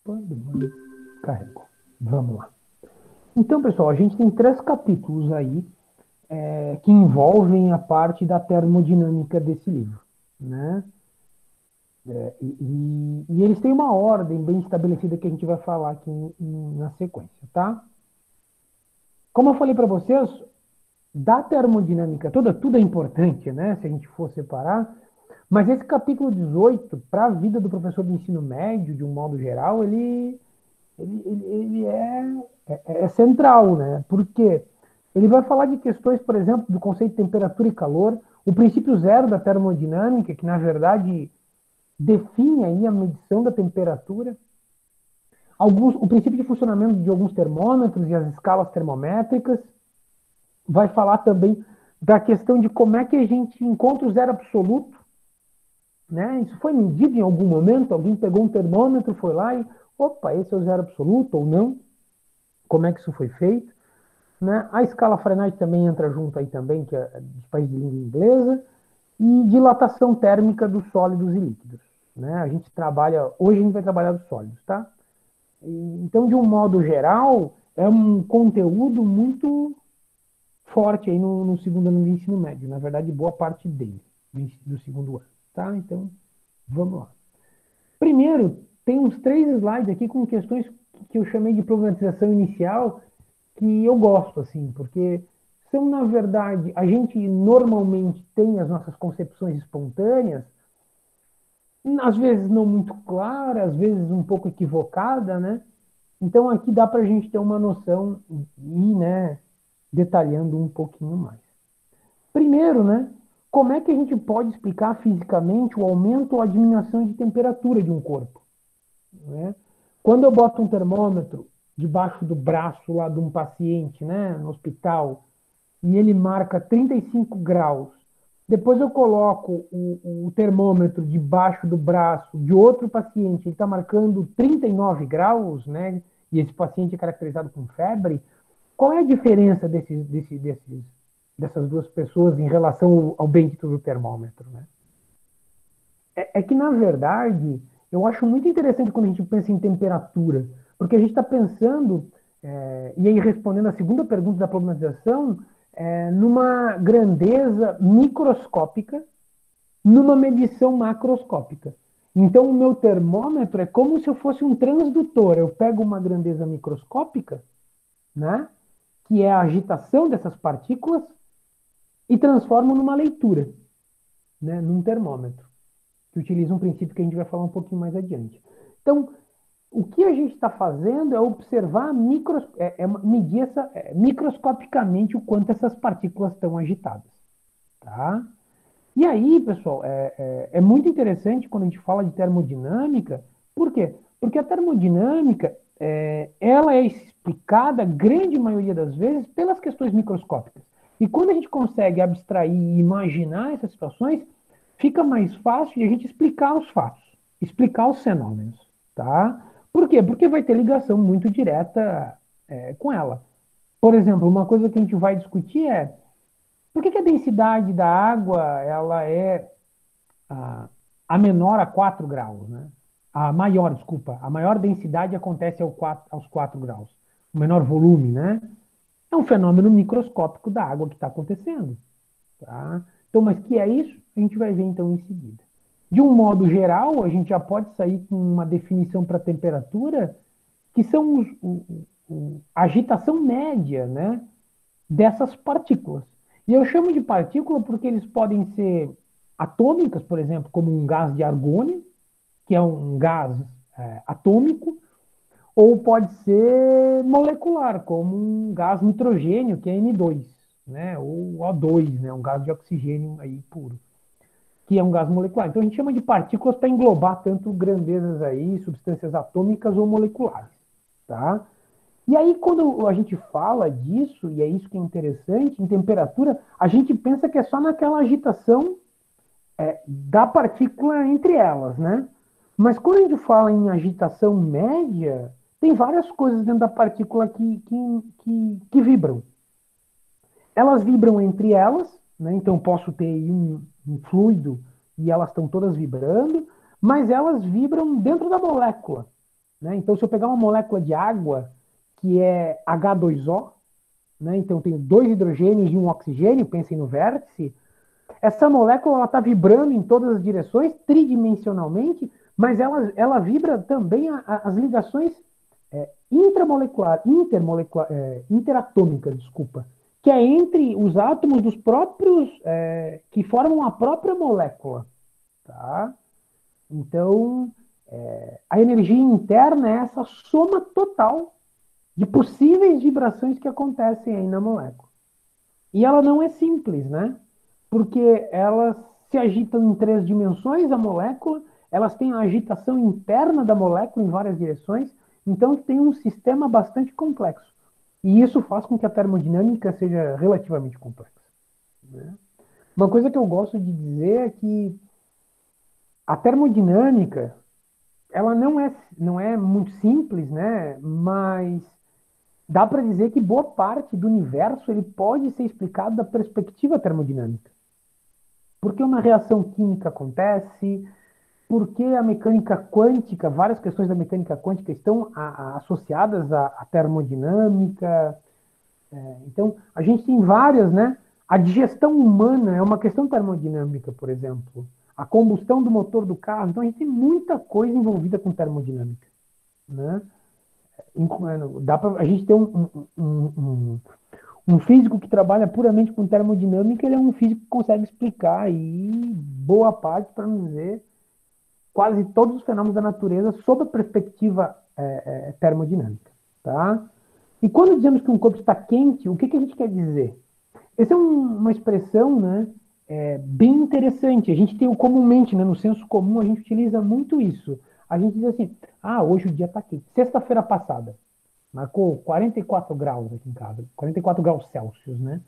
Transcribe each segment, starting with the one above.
Opa, carregou. Vamos lá. Então, pessoal, a gente tem 3 capítulos aí que envolvem a parte da termodinâmica desse livro, né? E eles têm uma ordem bem estabelecida que a gente vai falar aqui na sequência, tá? Como eu falei para vocês, da termodinâmica toda, tudo é importante, né? Se a gente for separar, mas esse capítulo 18, para a vida do professor do ensino médio, de um modo geral, ele é central, né? Porque ele vai falar de questões, por exemplo, do conceito de temperatura e calor, o princípio zero da termodinâmica, que na verdade define aí a medição da temperatura, o princípio de funcionamento de alguns termômetros e as escalas termométricas, vai falar também da questão de como é que a gente encontra o zero absoluto, né? Isso foi medido em algum momento, alguém pegou um termômetro, foi lá e, opa, esse é o zero absoluto ou não? Como é que isso foi feito? Né? A escala Fahrenheit também entra junto aí também, que é dos países de língua inglesa, e dilatação térmica dos sólidos e líquidos. Né? A gente trabalha, hoje a gente vai trabalhar dos sólidos, tá? Então, de um modo geral, é um conteúdo muito forte aí no segundo ano do ensino médio. Na verdade, boa parte dele, do segundo ano, tá? Então, vamos lá. Primeiro, tem uns 3 slides aqui com questões que eu chamei de problematização inicial, que eu gosto, assim, porque são, na verdade, a gente normalmente tem as nossas concepções espontâneas, às vezes não muito clara, às vezes um pouco equivocada, né? Então aqui dá para a gente ter uma noção e, né, detalhando um pouquinho mais. Primeiro, né, como é que a gente pode explicar fisicamente o aumento ou a diminuição de temperatura de um corpo? Né? Quando eu boto um termômetro debaixo do braço lá de um paciente, né, no hospital, e ele marca 35 graus, depois eu coloco o termômetro debaixo do braço de outro paciente, ele está marcando 39 graus, né, e esse paciente é caracterizado com febre, qual é a diferença dessas duas pessoas em relação ao bendito do termômetro? Né? É que, na verdade, eu acho muito interessante quando a gente pensa em temperatura, porque a gente está pensando, e aí respondendo a segunda pergunta da problematização, numa grandeza microscópica, numa medição macroscópica. Então, o meu termômetro é como se eu fosse um transdutor. Eu pego uma grandeza microscópica, né, que é a agitação dessas partículas, e transformo numa leitura, né, num termômetro, que utiliza um princípio que a gente vai falar um pouquinho mais adiante. Então, o que a gente está fazendo é observar, medir microscopicamente o quanto essas partículas estão agitadas. Tá? E aí, pessoal, é muito interessante quando a gente fala de termodinâmica. Por quê? Porque a termodinâmica ela é explicada, a grande maioria das vezes, pelas questões microscópicas. E quando a gente consegue abstrair e imaginar essas situações, fica mais fácil de a gente explicar os fatos, explicar os fenômenos. Tá? Por quê? Porque vai ter ligação muito direta com ela. Por exemplo, uma coisa que a gente vai discutir é por que a densidade da água ela é a menor a 4 graus, né? A maior, desculpa, a maior densidade acontece aos 4 graus. O menor volume, né? É um fenômeno microscópico da água que está acontecendo. Tá? Então, mas que é isso? A gente vai ver então em seguida. De um modo geral, a gente já pode sair com uma definição para temperatura, que são a agitação média, né, dessas partículas. E eu chamo de partícula porque eles podem ser atômicas, por exemplo, como um gás de argônio, que é um gás atômico, ou pode ser molecular, como um gás nitrogênio, que é N2, né, ou O2, né, um gás de oxigênio aí puro, que é um gás molecular. Então a gente chama de partículas para englobar tanto grandezas aí, substâncias atômicas ou moleculares, tá? E aí, quando a gente fala disso, e é isso que é interessante, em temperatura, a gente pensa que é só naquela agitação da partícula entre elas, né? Mas quando a gente fala em agitação média, tem várias coisas dentro da partícula que vibram. Elas vibram entre elas, né? Então eu posso ter um fluido e elas estão todas vibrando, mas elas vibram dentro da molécula. né? Então, se eu pegar uma molécula de água, que é H2O, né? Então, eu tenho dois hidrogênios e um oxigênio, pensem no vértice, essa molécula está vibrando em todas as direções, tridimensionalmente, mas ela vibra também as ligações interatômicas, desculpa, que é entre os átomos dos próprios, que formam a própria molécula. Tá? Então, a energia interna é essa soma total de possíveis vibrações que acontecem aí na molécula. E ela não é simples, né? Porque elas se agitam em três dimensões, a molécula, elas têm a agitação interna da molécula em várias direções, então tem um sistema bastante complexo. E isso faz com que a termodinâmica seja relativamente complexa. Né? Uma coisa que eu gosto de dizer é que a termodinâmica, ela não é muito simples, né? Mas dá para dizer que boa parte do universo ele pode ser explicado da perspectiva termodinâmica. Por que uma reação química acontece? Por que a mecânica quântica, várias questões da mecânica quântica estão associadas à termodinâmica. Então, a gente tem várias, né? A digestão humana é uma questão termodinâmica, por exemplo. A combustão do motor do carro. Então, a gente tem muita coisa envolvida com termodinâmica. Né? Dá pra, a gente tem um físico que trabalha puramente com termodinâmica, ele é um físico que consegue explicar aí boa parte, para não dizer, quase todos os fenômenos da natureza sob a perspectiva termodinâmica. Tá? E quando dizemos que um corpo está quente, o que a gente quer dizer? Essa é uma expressão, né, bem interessante. A gente tem comumente, né, no senso comum, a gente utiliza muito isso. A gente diz assim, hoje o dia está quente. Sexta-feira passada, marcou 44 graus aqui em casa, 44 graus Celsius, né?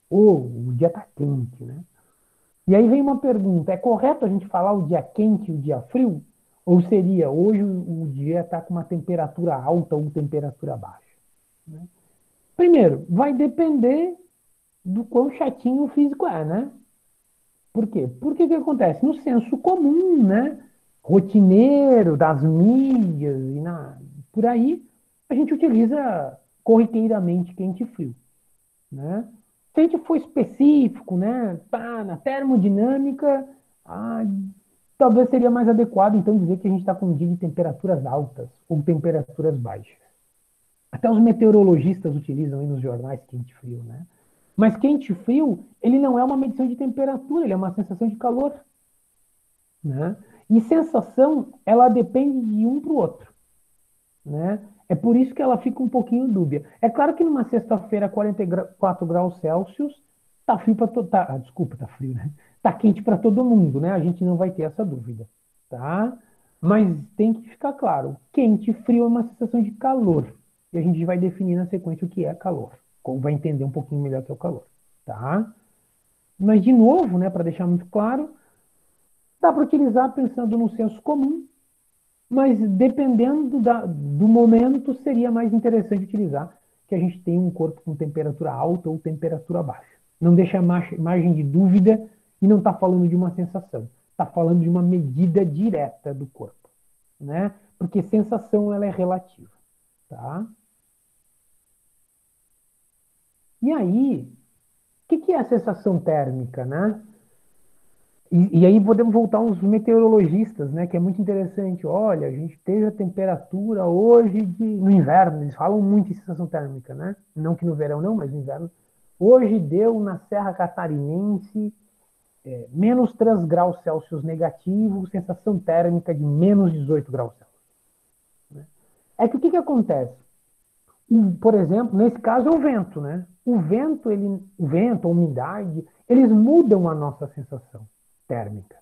Ou o dia está quente, né? E aí vem uma pergunta, é correto a gente falar o dia quente e o dia frio? Ou seria, hoje o dia está com uma temperatura alta ou temperatura baixa? Né? Primeiro, vai depender do quão chatinho o físico é, né? Por quê? Porque o que acontece? No senso comum, né? Rotineiro, das mídias e por aí, a gente utiliza corriqueiramente quente e frio. Né? Se a gente for específico, né, na termodinâmica, talvez seria mais adequado, então, dizer que a gente está com um dia de temperaturas altas ou temperaturas baixas. Até os meteorologistas utilizam aí nos jornais quente e frio, né? Mas quente e frio, ele não é uma medição de temperatura, ele é uma sensação de calor. Né? E sensação, ela depende de um para o outro. Né? É por isso que ela fica um pouquinho dúbia. É claro que numa sexta-feira, 44 graus Celsius, tá frio para todo. Desculpa, tá frio, né? Tá quente para todo mundo, né? A gente não vai ter essa dúvida. Tá? Mas tem que ficar claro: quente e frio é uma sensação de calor. E a gente vai definir na sequência o que é calor. Vai entender um pouquinho melhor o que é o calor. Tá? Mas, de novo, né, para deixar muito claro, dá para utilizar pensando no senso comum, mas dependendo do momento, seria mais interessante utilizar que a gente tem um corpo com temperatura alta ou temperatura baixa. Não deixa margem de dúvida e não está falando de uma sensação. Está falando de uma medida direta do corpo. Né? Porque sensação ela é relativa. Tá? E aí, o que é a sensação térmica? Né? E aí podemos voltar aos meteorologistas, né? Que é muito interessante. Olha, a gente teve a temperatura hoje no inverno, eles falam muito em sensação térmica, né? Não que no verão não, mas no inverno. Hoje deu na Serra Catarinense menos 3 graus Celsius negativo, sensação térmica de menos 18 graus Celsius. Né? É que o que acontece? Por exemplo, nesse caso é o vento, né? O vento, a umidade, eles mudam a nossa sensação térmica.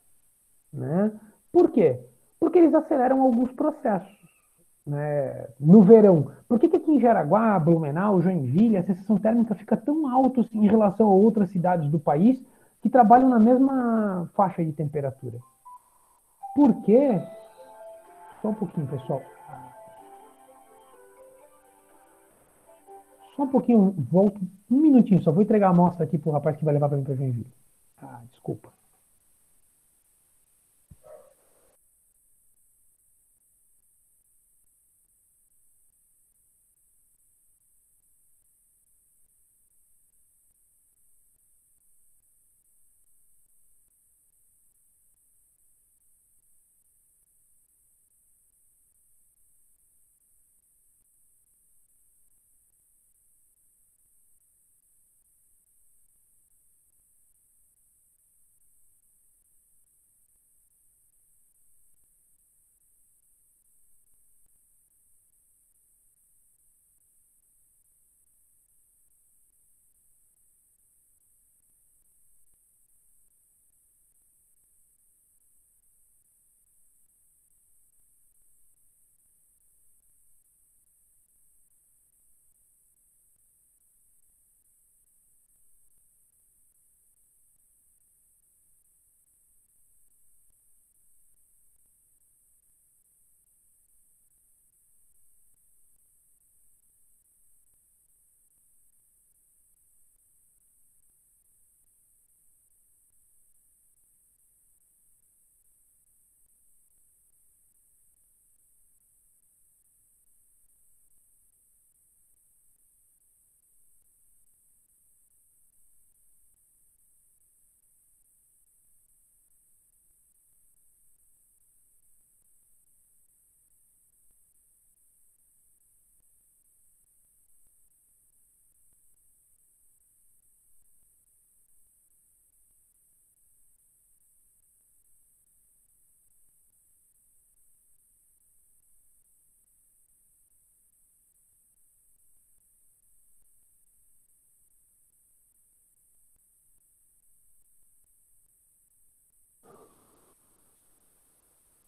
Né? Por quê? Porque eles aceleram alguns processos. Né? No verão, por que aqui em Jaraguá, Blumenau, Joinville, a sensação térmica fica tão alta em relação a outras cidades do país que trabalham na mesma faixa de temperatura? Por quê? Só um pouquinho, pessoal. Só um pouquinho, volto um minutinho, só vou entregar a amostra aqui pro rapaz que vai levar para mim para Joinville. Desculpa.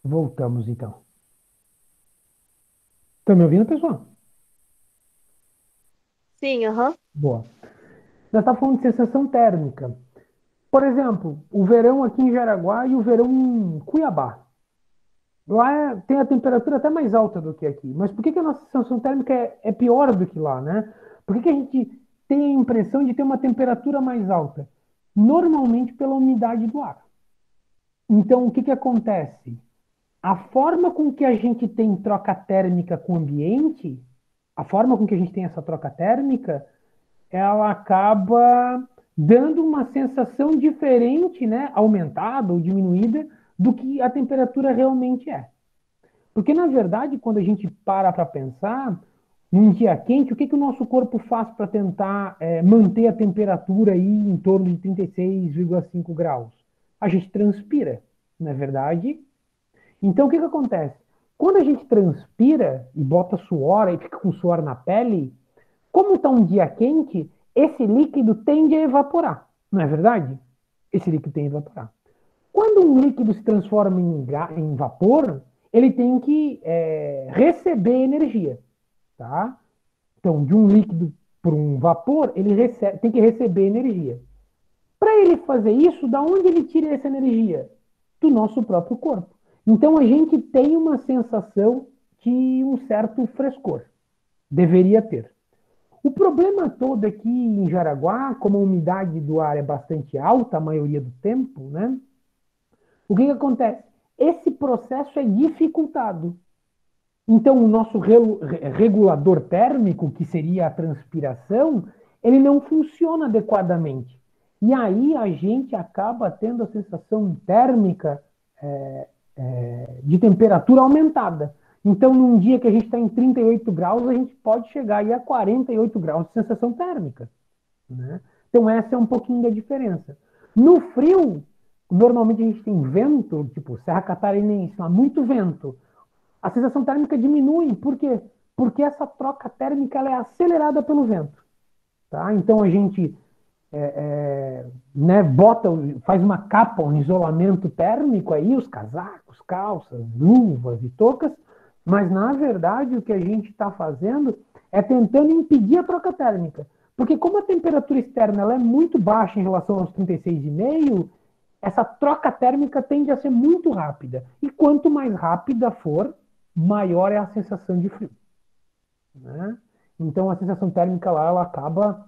Voltamos então. Estão me ouvindo, pessoal? Sim, aham. Boa. Nós estamos falando de sensação térmica. Por exemplo, o verão aqui em Jaraguá e o verão em Cuiabá. Lá tem a temperatura até mais alta do que aqui. Mas por que, que a nossa sensação térmica é pior do que lá, né? Por que, que a gente tem a impressão de ter uma temperatura mais alta? Normalmente pela umidade do ar. Então, o que, que acontece? A forma com que a gente tem troca térmica com o ambiente, a forma com que a gente tem essa troca térmica, ela acaba dando uma sensação diferente, né, aumentada ou diminuída, do que a temperatura realmente é. Porque, na verdade, quando a gente para pensar, num dia quente, o que, que o nosso corpo faz para tentar manter a temperatura aí em torno de 36,5 graus? A gente transpira, não é verdade? Então, o que, que acontece? Quando a gente transpira e bota suor e fica com suor na pele, como está um dia quente, esse líquido tende a evaporar, não é verdade? Esse líquido tende a evaporar. Quando um líquido se transforma em vapor, ele tem que receber energia, tá? Então, de um líquido para um vapor, ele tem que receber energia. Para ele fazer isso, da onde ele tira essa energia? Do nosso próprio corpo. Então, a gente tem uma sensação de um certo frescor. Deveria ter. O problema todo aqui em Jaraguá, como a umidade do ar é bastante alta a maioria do tempo, né? O que, que acontece? Esse processo é dificultado. Então, o nosso regulador térmico, que seria a transpiração, ele não funciona adequadamente. E aí a gente acaba tendo a sensação térmica de temperatura aumentada. Então, num dia que a gente está em 38 graus, a gente pode chegar aí a 48 graus de sensação térmica. Né? Então, essa é um pouquinho da diferença. No frio, normalmente a gente tem vento, tipo Serra Catarinense, há muito vento. A sensação térmica diminui, por quê? Porque essa troca térmica ela é acelerada pelo vento. Tá? Então a gente né, faz uma capa, um isolamento térmico aí, os casacos, calças, luvas e toucas, mas na verdade o que a gente está fazendo é tentando impedir a troca térmica. Porque como a temperatura externa ela é muito baixa em relação aos 36,5, essa troca térmica tende a ser muito rápida. E quanto mais rápida for, maior é a sensação de frio. Né? Então a sensação térmica lá ela acaba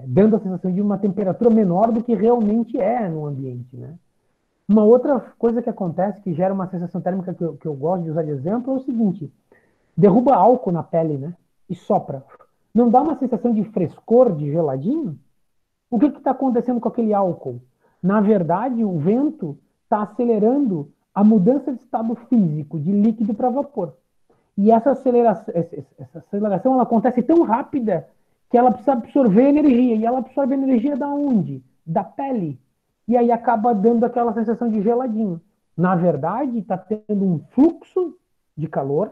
dando a sensação de uma temperatura menor do que realmente é no ambiente, né? Uma outra coisa que acontece, que gera uma sensação térmica que eu gosto de usar de exemplo, é o seguinte: derruba álcool na pele, né? E sopra. Não dá uma sensação de frescor, de geladinho? O que está acontecendo com aquele álcool? Na verdade, o vento está acelerando a mudança de estado físico, de líquido para vapor. E essa aceleração ela acontece tão rápida que ela precisa absorver energia. E ela absorve energia da onde? Da pele. E aí acaba dando aquela sensação de geladinho. Na verdade, está tendo um fluxo de calor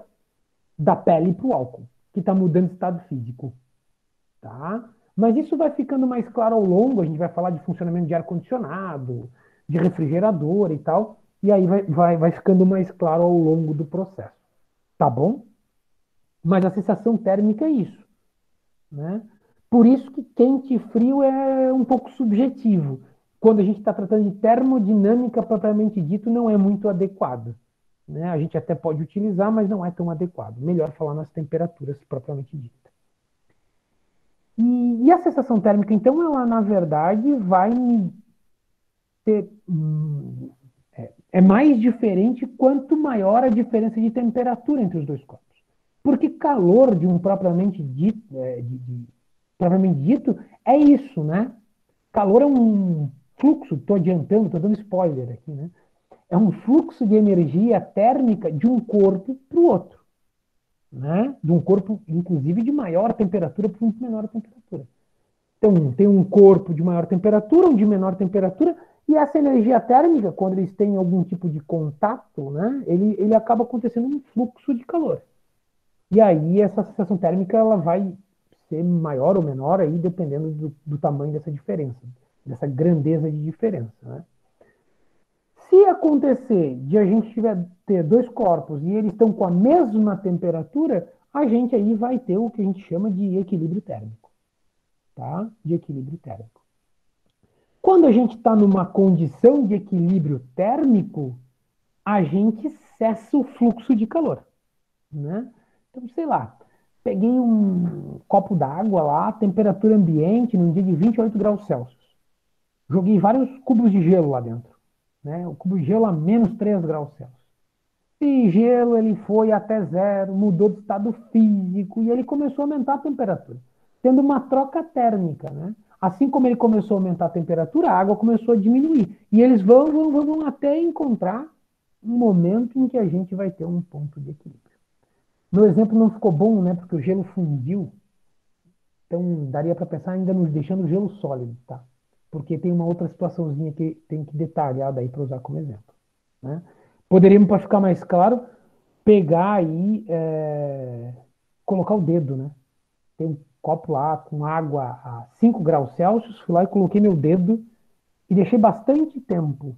da pele para o álcool, que está mudando de estado físico. Tá? Mas isso vai ficando mais claro ao longo. A gente vai falar de funcionamento de ar-condicionado, de refrigerador e tal. E aí vai ficando mais claro ao longo do processo. Tá bom? Mas a sensação térmica é isso, né? Por isso que quente e frio é um pouco subjetivo. Quando a gente está tratando de termodinâmica propriamente dito, não é muito adequado. Né? A gente até pode utilizar, mas não é tão adequado. Melhor falar nas temperaturas propriamente ditas. E a sensação térmica, então, ela na verdade vai ter. É mais diferente quanto maior a diferença de temperatura entre os dois corpos. Porque calor de um propriamente dito é isso, né? Calor é um fluxo, estou adiantando, estou dando spoiler aqui, né? É um fluxo de energia térmica de um corpo para o outro, né? De um corpo, inclusive, de maior temperatura para um de menor temperatura. Então, tem um corpo de maior temperatura, um de menor temperatura, e essa energia térmica, quando eles têm algum tipo de contato, né, ele acaba acontecendo um fluxo de calor. E aí essa sensação térmica ela vai ser maior ou menor aí, dependendo do tamanho dessa diferença, dessa grandeza de diferença. Né? Se acontecer de a gente ter dois corpos e eles estão com a mesma temperatura, a gente aí vai ter o que a gente chama de equilíbrio térmico, tá? De equilíbrio térmico. Quando a gente está numa condição de equilíbrio térmico, a gente cessa o fluxo de calor, né? Então, sei lá, peguei um copo d'água lá, temperatura ambiente, num dia de 28 graus Celsius. Joguei vários cubos de gelo lá dentro, né? O cubo de gelo a menos 3 graus Celsius. E gelo ele foi até zero, mudou de estado físico e ele começou a aumentar a temperatura, tendo uma troca térmica, né? Assim como ele começou a aumentar a temperatura, a água começou a diminuir. E eles vão até encontrar um momento em que a gente vai ter um ponto de equilíbrio. Meu exemplo não ficou bom, né? Porque o gelo fundiu. Então, daria para pensar ainda nos deixando o gelo sólido, tá? Porque tem uma outra situaçãozinha que tem que detalhar daí para usar como exemplo, né? Poderíamos, para ficar mais claro, pegar e colocar o dedo, né? Tem um copo lá com água a 5 graus Celsius, fui lá e coloquei meu dedo e deixei bastante tempo,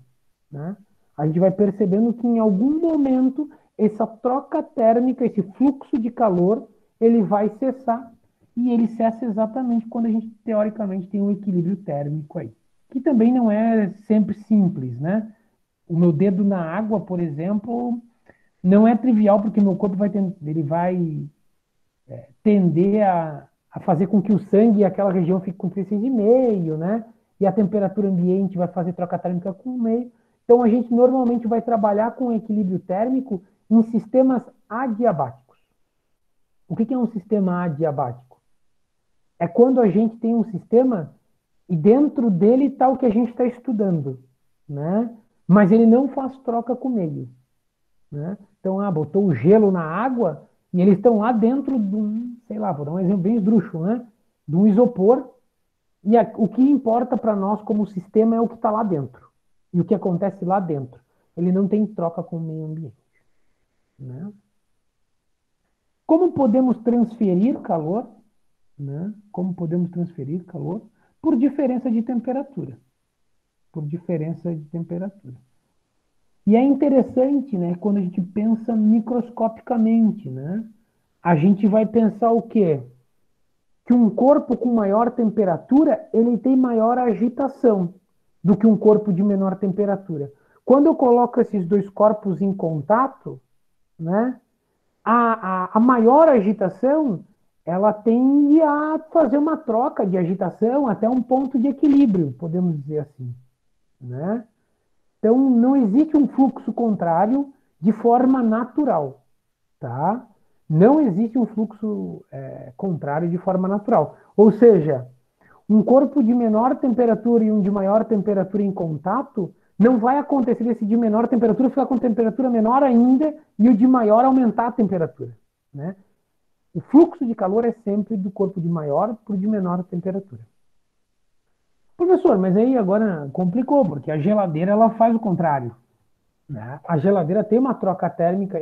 né? A gente vai percebendo que em algum momento essa troca térmica, esse fluxo de calor, ele vai cessar e ele cessa exatamente quando a gente teoricamente tem um equilíbrio térmico aí, que também não é sempre simples, né? O meu dedo na água, por exemplo, não é trivial porque meu corpo ele vai tender a fazer com que o sangue e aquela região fique com 36,5, né? E a temperatura ambiente vai fazer troca térmica com o meio. Então, a gente normalmente vai trabalhar com equilíbrio térmico em sistemas adiabáticos. O que é um sistema adiabático? É quando a gente tem um sistema e dentro dele está o que a gente está estudando, né? Mas ele não faz troca com o meio, né? Então, botou o gelo na água e eles estão lá dentro de um, sei lá, vou dar um exemplo bem esdrúxulo, né? De um isopor e o que importa para nós como sistema é o que está lá dentro e o que acontece lá dentro. Ele não tem troca com o meio ambiente, né? Como podemos transferir calor, né? Como podemos transferir calor? Por diferença de temperatura. Por diferença de temperatura. E é interessante, né, quando a gente pensa microscopicamente, né? A gente vai pensar o quê? Que um corpo com maior temperatura, ele tem maior agitação do que um corpo de menor temperatura. Quando eu coloco esses dois corpos em contato, né, a maior agitação, ela tende a fazer uma troca de agitação até um ponto de equilíbrio, podemos dizer assim, né? Então, não existe um fluxo contrário de forma natural, tá? Não existe um fluxo contrário de forma natural. Ou seja, um corpo de menor temperatura e um de maior temperatura em contato, não vai acontecer esse de menor temperatura ficar com temperatura menor ainda e o de maior aumentar a temperatura, né? O fluxo de calor é sempre do corpo de maior para o de menor temperatura. Professor, mas aí agora complicou, porque a geladeira ela faz o contrário, né? A geladeira tem uma troca térmica,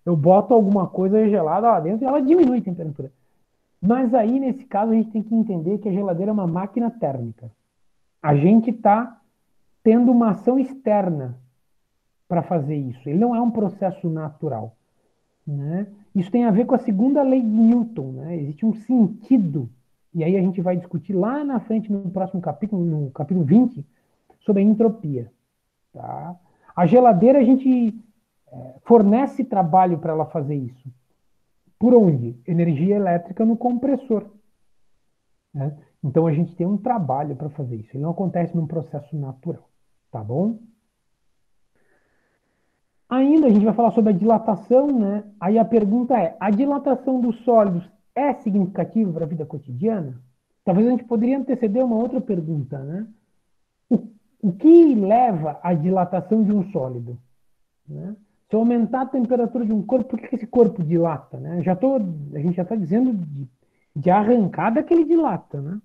eu boto alguma coisa gelada lá dentro e ela diminui a temperatura. Mas aí, nesse caso, a gente tem que entender que a geladeira é uma máquina térmica. A gente está tendo uma ação externa para fazer isso. Ele não é um processo natural, né? Isso tem a ver com a segunda lei de Newton, né? Existe um sentido, e aí a gente vai discutir lá na frente, no próximo capítulo, no capítulo 20, sobre a entropia. Tá? A geladeira, a gente fornece trabalho para ela fazer isso. Por onde? Energia elétrica no compressor. Né? Então a gente tem um trabalho para fazer isso. Ele não acontece num processo natural. Tá bom? Ainda a gente vai falar sobre a dilatação, né? Aí a pergunta é: a dilatação dos sólidos é significativa para a vida cotidiana? Talvez a gente poderia anteceder uma outra pergunta, né? O que leva à dilatação de um sólido? Né? Se eu aumentar a temperatura de um corpo, por que esse corpo dilata? Né? A gente já está dizendo de arrancada que ele dilata. Né?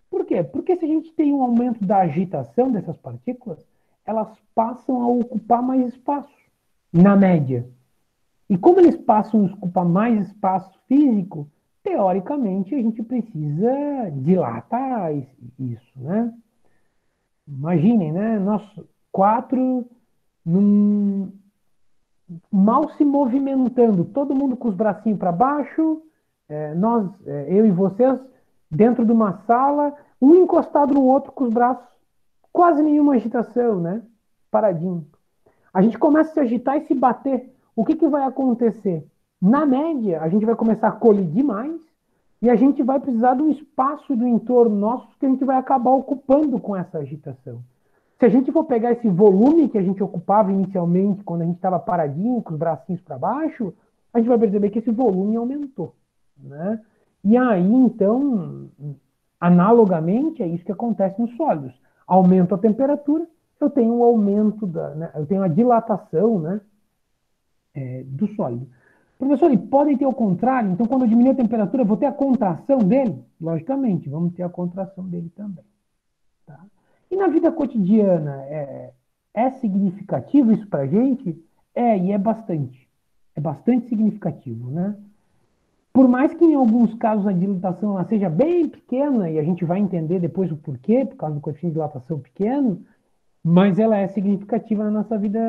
Por quê? Porque se a gente tem um aumento da agitação dessas partículas, elas passam a ocupar mais espaço, na média. E como eles passam a ocupar mais espaço físico, teoricamente a gente precisa dilatar isso. Né? Imaginem, né? Nós quatro num, mal se movimentando, todo mundo com os bracinhos para baixo, eu e vocês, dentro de uma sala, um encostado no outro com os braços, quase nenhuma agitação, né? Paradinho. A gente começa a se agitar e se bater. O que vai acontecer? Na média, a gente vai começar a colidir mais e a gente vai precisar de um espaço do entorno nosso que a gente vai acabar ocupando com essa agitação. Se a gente for pegar esse volume que a gente ocupava inicialmente, quando a gente estava paradinho, com os bracinhos para baixo, a gente vai perceber que esse volume aumentou. Né? E aí, então, analogamente, é isso que acontece nos sólidos. Aumento a temperatura, eu tenho um aumento eu tenho a dilatação, né, do sólido. Professor, e podem ter o contrário? Então, quando eu diminuir a temperatura, eu vou ter a contração dele? Logicamente, vamos ter a contração dele também. Tá? E na vida cotidiana, é significativo isso para a gente? E é bastante. É bastante significativo, né? Por mais que em alguns casos a dilatação ela seja bem pequena, e a gente vai entender depois o porquê, por causa do coeficiente de dilatação pequeno, mas ela é significativa na nossa vida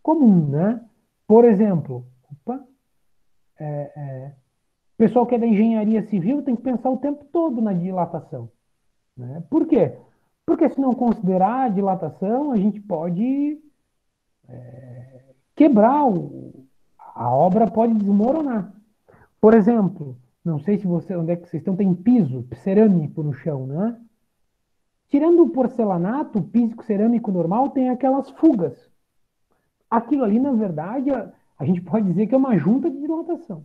comum, né? Por exemplo, o pessoal que é da engenharia civil tem que pensar o tempo todo na dilatação. Né? Por quê? Porque se não considerar a dilatação, a gente pode quebrar, a obra pode desmoronar. Por exemplo, não sei se onde é que vocês estão, tem piso cerâmico no chão, né? Tirando o porcelanato, o piso cerâmico normal tem aquelas fugas. Aquilo ali, na verdade, a gente pode dizer que é uma junta de dilatação.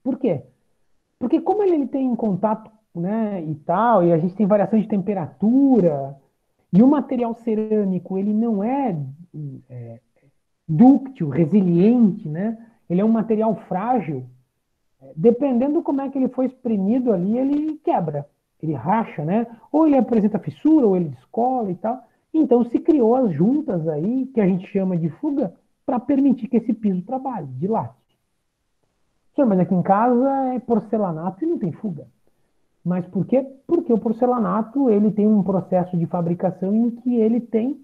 Por quê? Porque como ele tem contato, né, e tal, e a gente tem variação de temperatura, e o material cerâmico, ele não é dúctil, resiliente, né? Ele é um material frágil. Dependendo como é que ele foi exprimido ali, ele quebra, ele racha, né? Ou ele apresenta fissura, ou ele descola e tal. Então se criou as juntas aí, que a gente chama de fuga, para permitir que esse piso trabalhe, dilate. Senhor, mas aqui em casa é porcelanato e não tem fuga. Mas por quê? Porque o porcelanato ele tem um processo de fabricação em que ele tem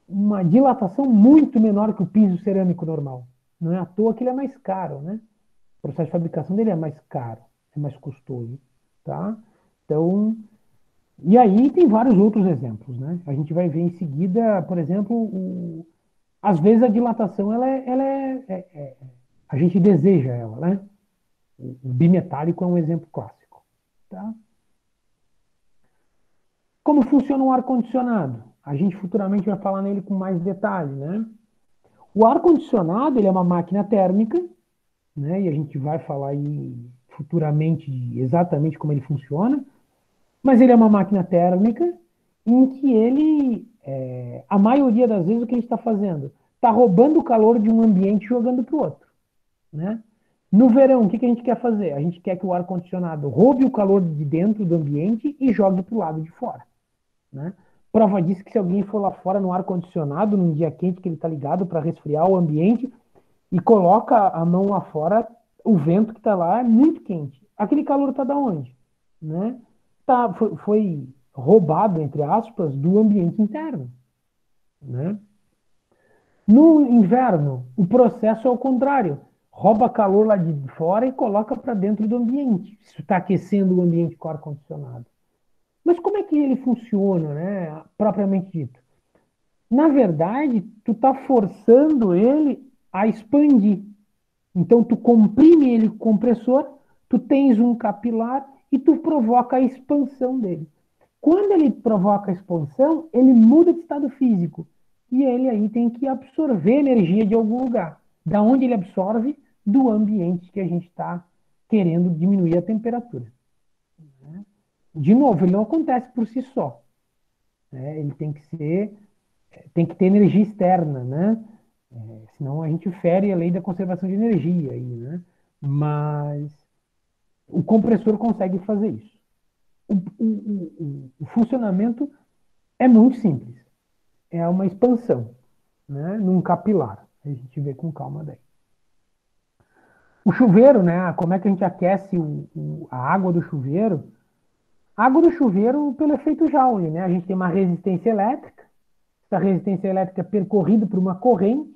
uma dilatação muito menor que o piso cerâmico normal. Não é à toa que ele é mais caro, né? O processo de fabricação dele é mais caro, é mais custoso, tá? Então, e aí tem vários outros exemplos, né? A gente vai ver em seguida, por exemplo, às vezes a dilatação, a gente deseja ela, né? O bimetálico é um exemplo clássico, tá? Como funciona o ar-condicionado? A gente futuramente vai falar nele com mais detalhe, né? O ar-condicionado, ele é uma máquina térmica, né? E a gente vai falar aí futuramente exatamente como ele funciona, mas ele é uma máquina térmica em que a maioria das vezes, o que ele está fazendo? Está roubando o calor de um ambiente e jogando para o outro, né? No verão, o que a gente quer fazer? A gente quer que o ar-condicionado roube o calor de dentro do ambiente e jogue para o lado de fora. Né? Prova disso que se alguém for lá fora no ar-condicionado, num dia quente que ele está ligado para resfriar o ambiente, e coloca a mão lá fora, o vento que está lá é muito quente. Aquele calor está da onde? Né? Foi roubado, entre aspas, do ambiente interno. Né? No inverno, o processo é o contrário. Rouba calor lá de fora e coloca para dentro do ambiente. Isso está aquecendo o ambiente com ar-condicionado. Mas como é que ele funciona, né? Propriamente dito? Na verdade, tu está forçando ele a expandir. Então, tu comprime ele com o compressor, tu tens um capilar e tu provoca a expansão dele. Quando ele provoca a expansão, ele muda de estado físico. E ele aí tem que absorver energia de algum lugar. Da onde ele absorve? Do ambiente que a gente está querendo diminuir a temperatura. De novo, ele não acontece por si só. Né? Ele tem que ter energia externa, né? Senão a gente fere a lei da conservação de energia aí, né? Mas o compressor consegue fazer isso. O funcionamento é muito simples. É uma expansão, né? Num capilar. A gente vê com calma daí. O chuveiro, né? Como é que a gente aquece a água do chuveiro? A água do chuveiro pelo efeito Joule, né? A gente tem uma resistência elétrica, essa resistência elétrica é percorrida por uma corrente.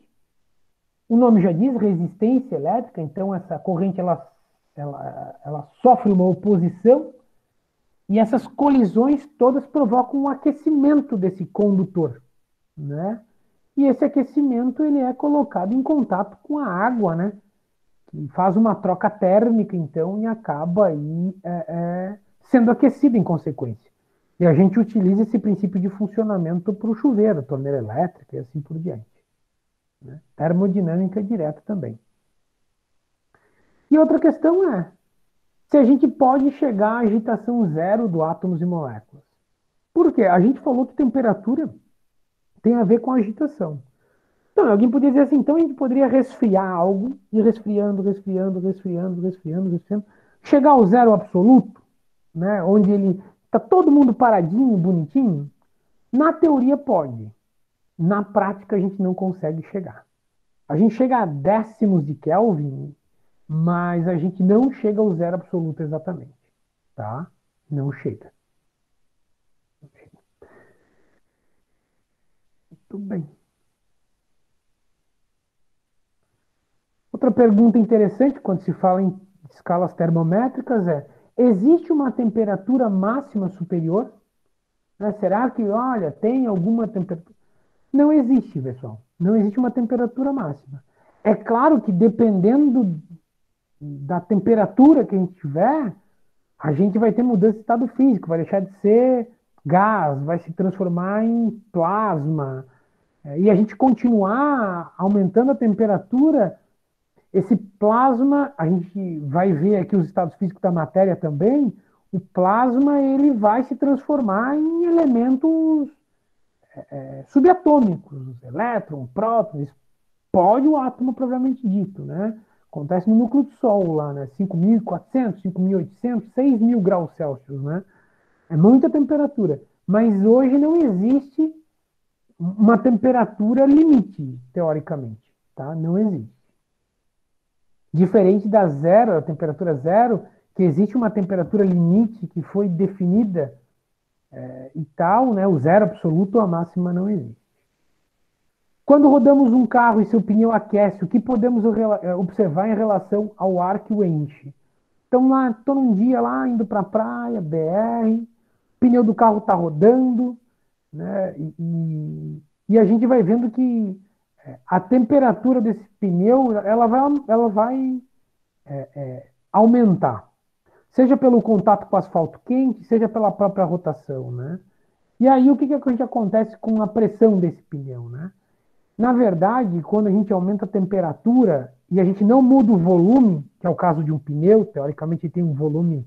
O nome já diz, resistência elétrica, então essa corrente ela sofre uma oposição e essas colisões todas provocam um aquecimento desse condutor, né? E esse aquecimento ele é colocado em contato com a água, né? Que faz uma troca térmica, então, e acaba aí sendo aquecido em consequência. E a gente utiliza esse princípio de funcionamento para o chuveiro, torneira elétrica e assim por diante, né? Termodinâmica direta também. E outra questão é se a gente pode chegar à agitação zero do átomos e moléculas. Por quê? A gente falou que temperatura tem a ver com agitação. Então, alguém poderia dizer assim, então a gente poderia resfriar algo, e resfriando, resfriando, resfriando, resfriando, resfriando, chegar ao zero absoluto, né, onde ele está todo mundo paradinho, bonitinho. Na teoria pode, na prática a gente não consegue chegar. A gente chega a décimos de Kelvin, mas a gente não chega ao zero absoluto exatamente, tá? Não chega. Muito bem. Outra pergunta interessante quando se fala em escalas termométricas é: existe uma temperatura máxima superior? Né? Será que, olha, tem alguma temperatura? Não existe, pessoal. Não existe uma temperatura máxima. É claro que dependendo da temperatura que a gente tiver, a gente vai ter mudança de estado físico, vai deixar de ser gás, vai se transformar em plasma. E a gente continuar aumentando a temperatura, esse plasma, a gente vai ver aqui os estados físicos da matéria também, o plasma ele vai se transformar em elementos subatômicos, elétron, próton, explode o átomo propriamente dito, né? Acontece no núcleo do Sol lá, né? 5.400, 5.800, 6.000 graus Celsius, né? É muita temperatura. Mas hoje não existe uma temperatura limite, teoricamente, tá? Não existe. Diferente da zero, a temperatura zero, que existe uma temperatura limite que foi definida e tal, né? O zero absoluto, a máxima não existe. Quando rodamos um carro e seu pneu aquece, o que podemos observar em relação ao ar que o enche? Então, lá, estou num dia lá, indo para a praia, BR, o pneu do carro está rodando, né? E a gente vai vendo que a temperatura desse pneu, ela vai aumentar. Seja pelo contato com o asfalto quente, seja pela própria rotação, né? E aí, o que acontece com a pressão desse pneu, né? Na verdade, quando a gente aumenta a temperatura e a gente não muda o volume, que é o caso de um pneu, teoricamente tem um volume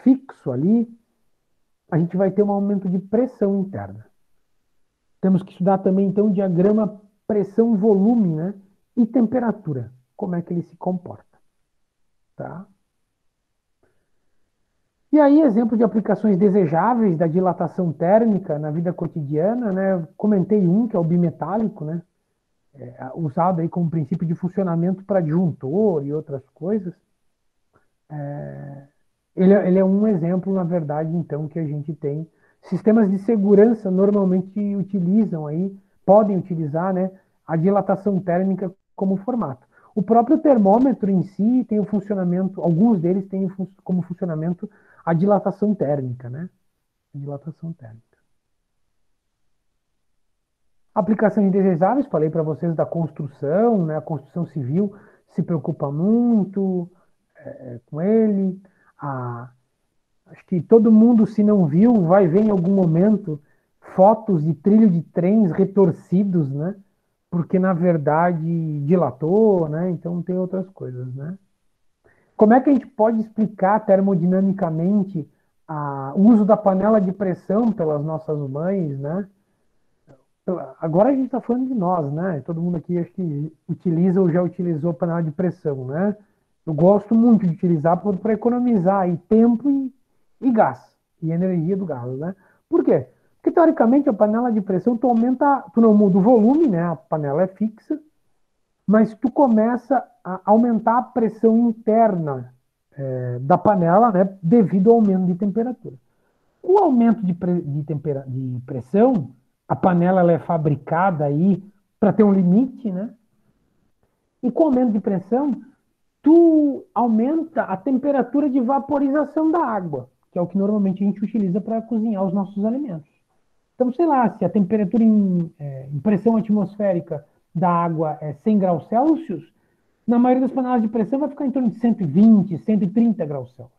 fixo ali, a gente vai ter um aumento de pressão interna. Temos que estudar também, então, o diagrama pressão-volume, né? E temperatura, como é que ele se comporta, tá? E aí, exemplo de aplicações desejáveis da dilatação térmica na vida cotidiana, né? Eu comentei um, que é o bimetálico, né? Usado aí como princípio de funcionamento para disjuntor e outras coisas. Ele é um exemplo, na verdade, então, que a gente tem. Sistemas de segurança normalmente utilizam aí, podem utilizar, né, a dilatação térmica como formato. O próprio termômetro em si tem o funcionamento, alguns deles têm como funcionamento a dilatação térmica, né? A dilatação térmica. Aplicações desejáveis, falei para vocês da construção, né? A construção civil se preocupa muito com ele. Acho que todo mundo, se não viu, vai ver em algum momento fotos de trilho de trens retorcidos, né? Porque, na verdade, dilatou, né? Então, tem outras coisas, né? Como é que a gente pode explicar termodinamicamente o uso da panela de pressão pelas nossas mães, né? Agora a gente está falando de nós, né? Todo mundo aqui acho que utiliza ou já utilizou panela de pressão, né? Eu gosto muito de utilizar para economizar aí tempo e gás, e energia do gás, né? Por quê? Porque teoricamente a panela de pressão tu não muda o volume, né? A panela é fixa, mas tu começa a aumentar a pressão interna da panela, né? Devido ao aumento de temperatura. O aumento de pressão A panela ela é fabricada aí para ter um limite, né? E com aumento de pressão, tu aumenta a temperatura de vaporização da água, que é o que normalmente a gente utiliza para cozinhar os nossos alimentos. Então, sei lá, se a temperatura em pressão atmosférica da água é 100 graus Celsius, na maioria das panelas de pressão vai ficar em torno de 120, 130 graus Celsius.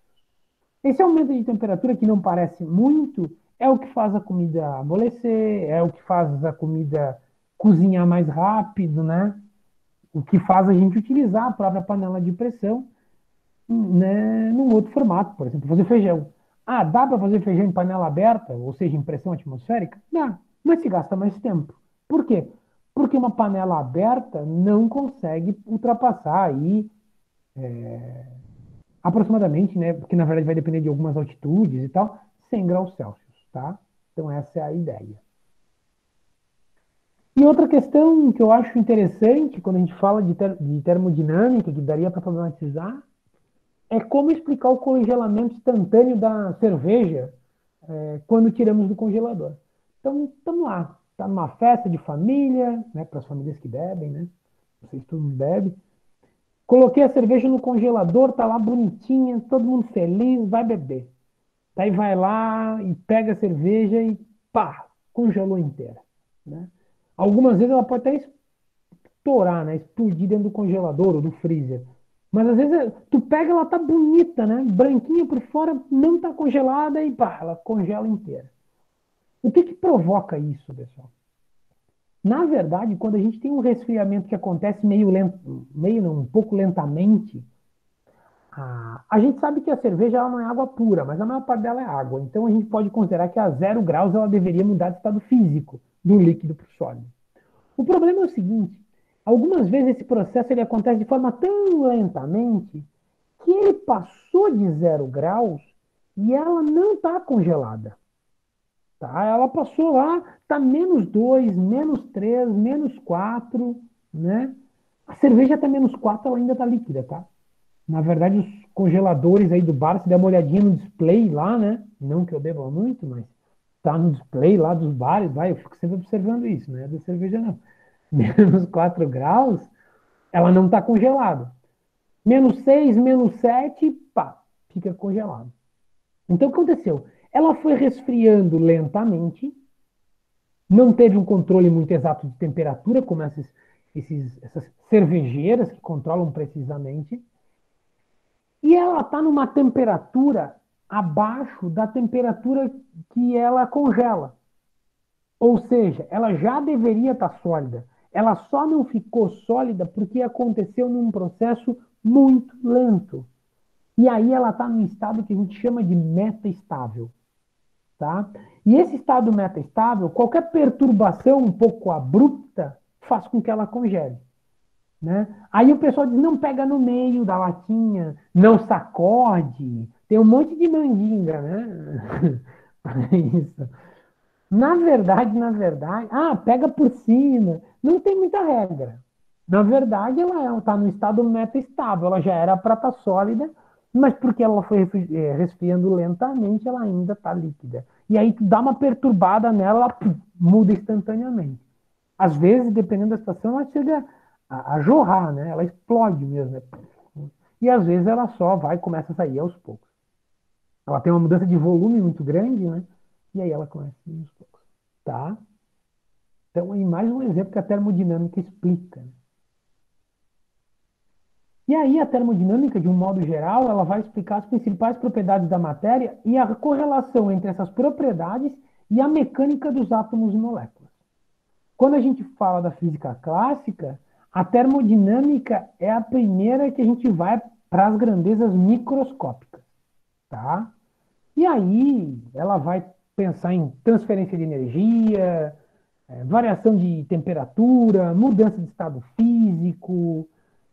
Esse aumento de temperatura, que não parece muito, é o que faz a comida amolecer, é o que faz a comida cozinhar mais rápido, né? O que faz a gente utilizar a própria panela de pressão, né, num outro formato, por exemplo, fazer feijão. Ah, dá para fazer feijão em panela aberta, ou seja, em pressão atmosférica? Dá, mas se gasta mais tempo. Por quê? Porque uma panela aberta não consegue ultrapassar aí aproximadamente, né, porque na verdade vai depender de algumas altitudes e tal, 100 graus Celsius, tá? Então essa é a ideia. E outra questão que eu acho interessante quando a gente fala de termodinâmica, que daria para problematizar, é como explicar o congelamento instantâneo da cerveja quando tiramos do congelador. Então, estamos lá. Está numa festa de família, né, para as famílias que bebem, né? Não sei se todo mundo bebe. Coloquei a cerveja no congelador, tá lá bonitinha, todo mundo feliz, vai beber. Daí vai lá e pega a cerveja e pá, congelou inteira. Né? Algumas vezes ela pode até estourar, né? Explodir dentro do congelador ou do freezer. Mas às vezes tu pega, ela tá bonita, né? Branquinha por fora, não tá congelada e pá, ela congela inteira. O que que provoca isso, pessoal? Na verdade, quando a gente tem um resfriamento que acontece meio lento, meio não, um pouco lentamente, a gente sabe que a cerveja ela não é água pura, mas a maior parte dela é água. Então a gente pode considerar que a 0 graus ela deveria mudar de estado físico do líquido para o sólido. O problema é o seguinte: algumas vezes esse processo ele acontece de forma tão lentamente que ele passou de 0 graus e ela não está congelada. Tá? Ela passou lá, está -2, -3, -4, né? A cerveja está -4, ela ainda está líquida, tá? Na verdade, os congeladores aí do bar, se der uma olhadinha no display lá, né? Não que eu beba muito, mas tá no display lá dos bares, vai, eu fico sempre observando isso, né? Da cerveja não. -4 graus, ela não está congelada. -6, -7, pá, fica congelado. Então o que aconteceu? Ela foi resfriando lentamente, não teve um controle muito exato de temperatura, como essas cervejeiras que controlam precisamente, e ela está numa temperatura abaixo da temperatura que ela congela. Ou seja, ela já deveria estar sólida. Ela só não ficou sólida porque aconteceu num processo muito lento. E aí ela está num estado que a gente chama de metaestável. Tá? E esse estado metaestável, qualquer perturbação um pouco abrupta faz com que ela congele. Né? Aí o pessoal diz, não pega no meio da latinha, não sacode, tem um monte de mandinga, né? Isso. Pega por cima. Não tem muita regra. Na verdade, ela está no estado metaestável, ela já era para estar sólida, mas porque ela foi resfriando lentamente, ela ainda está líquida. E aí tu dá uma perturbada nela, ela muda instantaneamente. Às vezes, dependendo da situação, ela chega a jorrar, né? Ela explode mesmo. Né? E às vezes ela só vai e começa a sair aos poucos. Ela tem uma mudança de volume muito grande, né? E aí ela começa a sair aos poucos. Tá? Então, aí mais um exemplo que a termodinâmica explica. Né? E aí a termodinâmica, de um modo geral, ela vai explicar as principais propriedades da matéria e a correlação entre essas propriedades e a mecânica dos átomos e moléculas. Quando a gente fala da física clássica, a termodinâmica é a primeira que a gente vai para as grandezas microscópicas, tá? E aí ela vai pensar em transferência de energia, variação de temperatura, mudança de estado físico,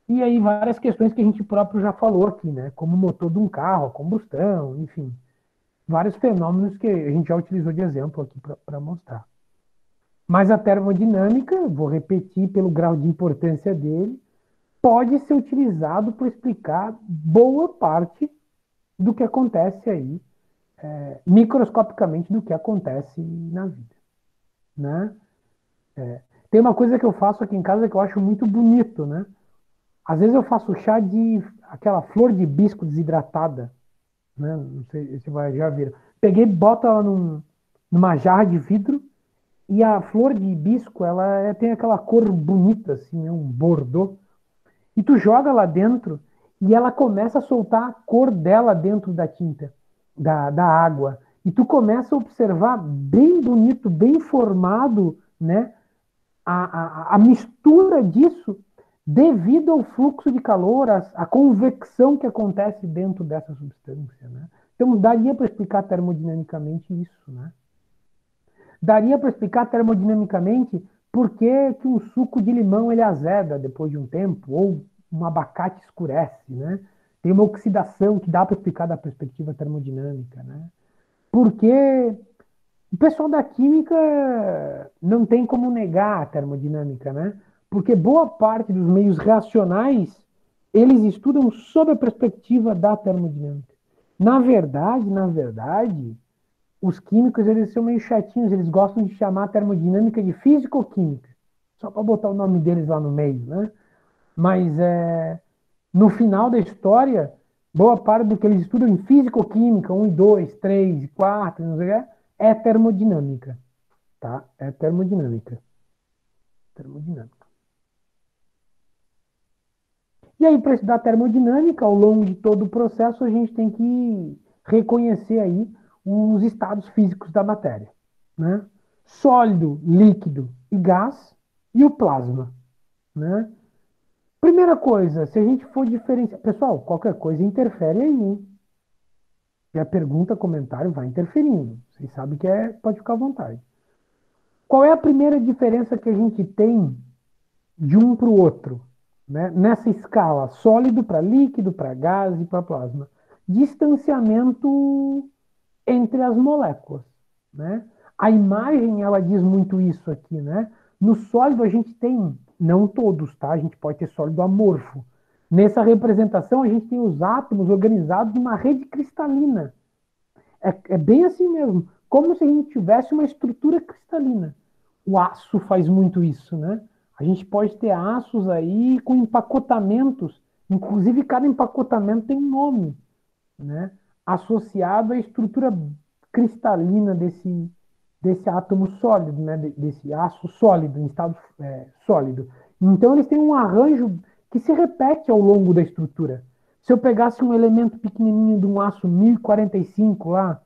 e aí várias questões que a gente próprio já falou aqui, né? Como o motor de um carro, a combustão, enfim, vários fenômenos que a gente já utilizou de exemplo aqui para mostrar. Mas a termodinâmica, vou repetir pelo grau de importância dele, pode ser utilizado para explicar boa parte do que acontece aí, microscopicamente do que acontece na vida. né? Tem uma coisa que eu faço aqui em casa que eu acho muito bonito, né? Às vezes eu faço chá de aquela flor de hibisco desidratada, né? Não sei se vai já viram. Peguei, bota ela numa jarra de vidro e a flor de hibisco, tem aquela cor bonita, assim, é um bordô. E tu joga lá dentro e ela começa a soltar a cor dela dentro da tinta, da água. E tu começa a observar bem bonito, bem formado, né? A mistura disso devido ao fluxo de calor, a convecção que acontece dentro dessa substância, né? Então, daria para explicar termodinamicamente isso, né? Daria para explicar termodinamicamente por que, que um suco de limão ele azeda depois de um tempo, ou um abacate escurece, né? Tem uma oxidação que dá para explicar da perspectiva termodinâmica, né? Porque o pessoal da química não tem como negar a termodinâmica, né? Porque boa parte dos meios reacionais eles estudam sob a perspectiva da termodinâmica. Na verdade, os químicos eles são meio chatinhos, eles gostam de chamar a termodinâmica de físico-química, só para botar o nome deles lá no meio, né? Mas no final da história, boa parte do que eles estudam em físico-química, um e 2, 3, e 4, não sei o que, é termodinâmica, tá? É termodinâmica. Termodinâmica. E aí, para estudar termodinâmica, ao longo de todo o processo, a gente tem que reconhecer aí os estados físicos da matéria, né? Sólido, líquido e gás e o plasma, né? Primeira coisa, se a gente for diferenciar... Pessoal, qualquer coisa interfere aí, hein? E a pergunta, comentário vai interferindo. Vocês sabem que pode ficar à vontade. Qual é a primeira diferença que a gente tem de um para o outro, né? Nessa escala, sólido para líquido, para gás e para plasma? Distanciamento entre as moléculas, né? A imagem, ela diz muito isso aqui, né? No sólido a gente tem, não todos, tá? A gente pode ter sólido amorfo. Nessa representação a gente tem os átomos organizados numa rede cristalina. É bem assim mesmo, como se a gente tivesse uma estrutura cristalina. O aço faz muito isso, né? A gente pode ter aços aí com empacotamentos, inclusive cada empacotamento tem um nome, né? Associado à estrutura cristalina desse átomo sólido, né? Desse aço sólido, em estado sólido. Então eles têm um arranjo que se repete ao longo da estrutura. Se eu pegasse um elemento pequenininho de um aço 1045 lá,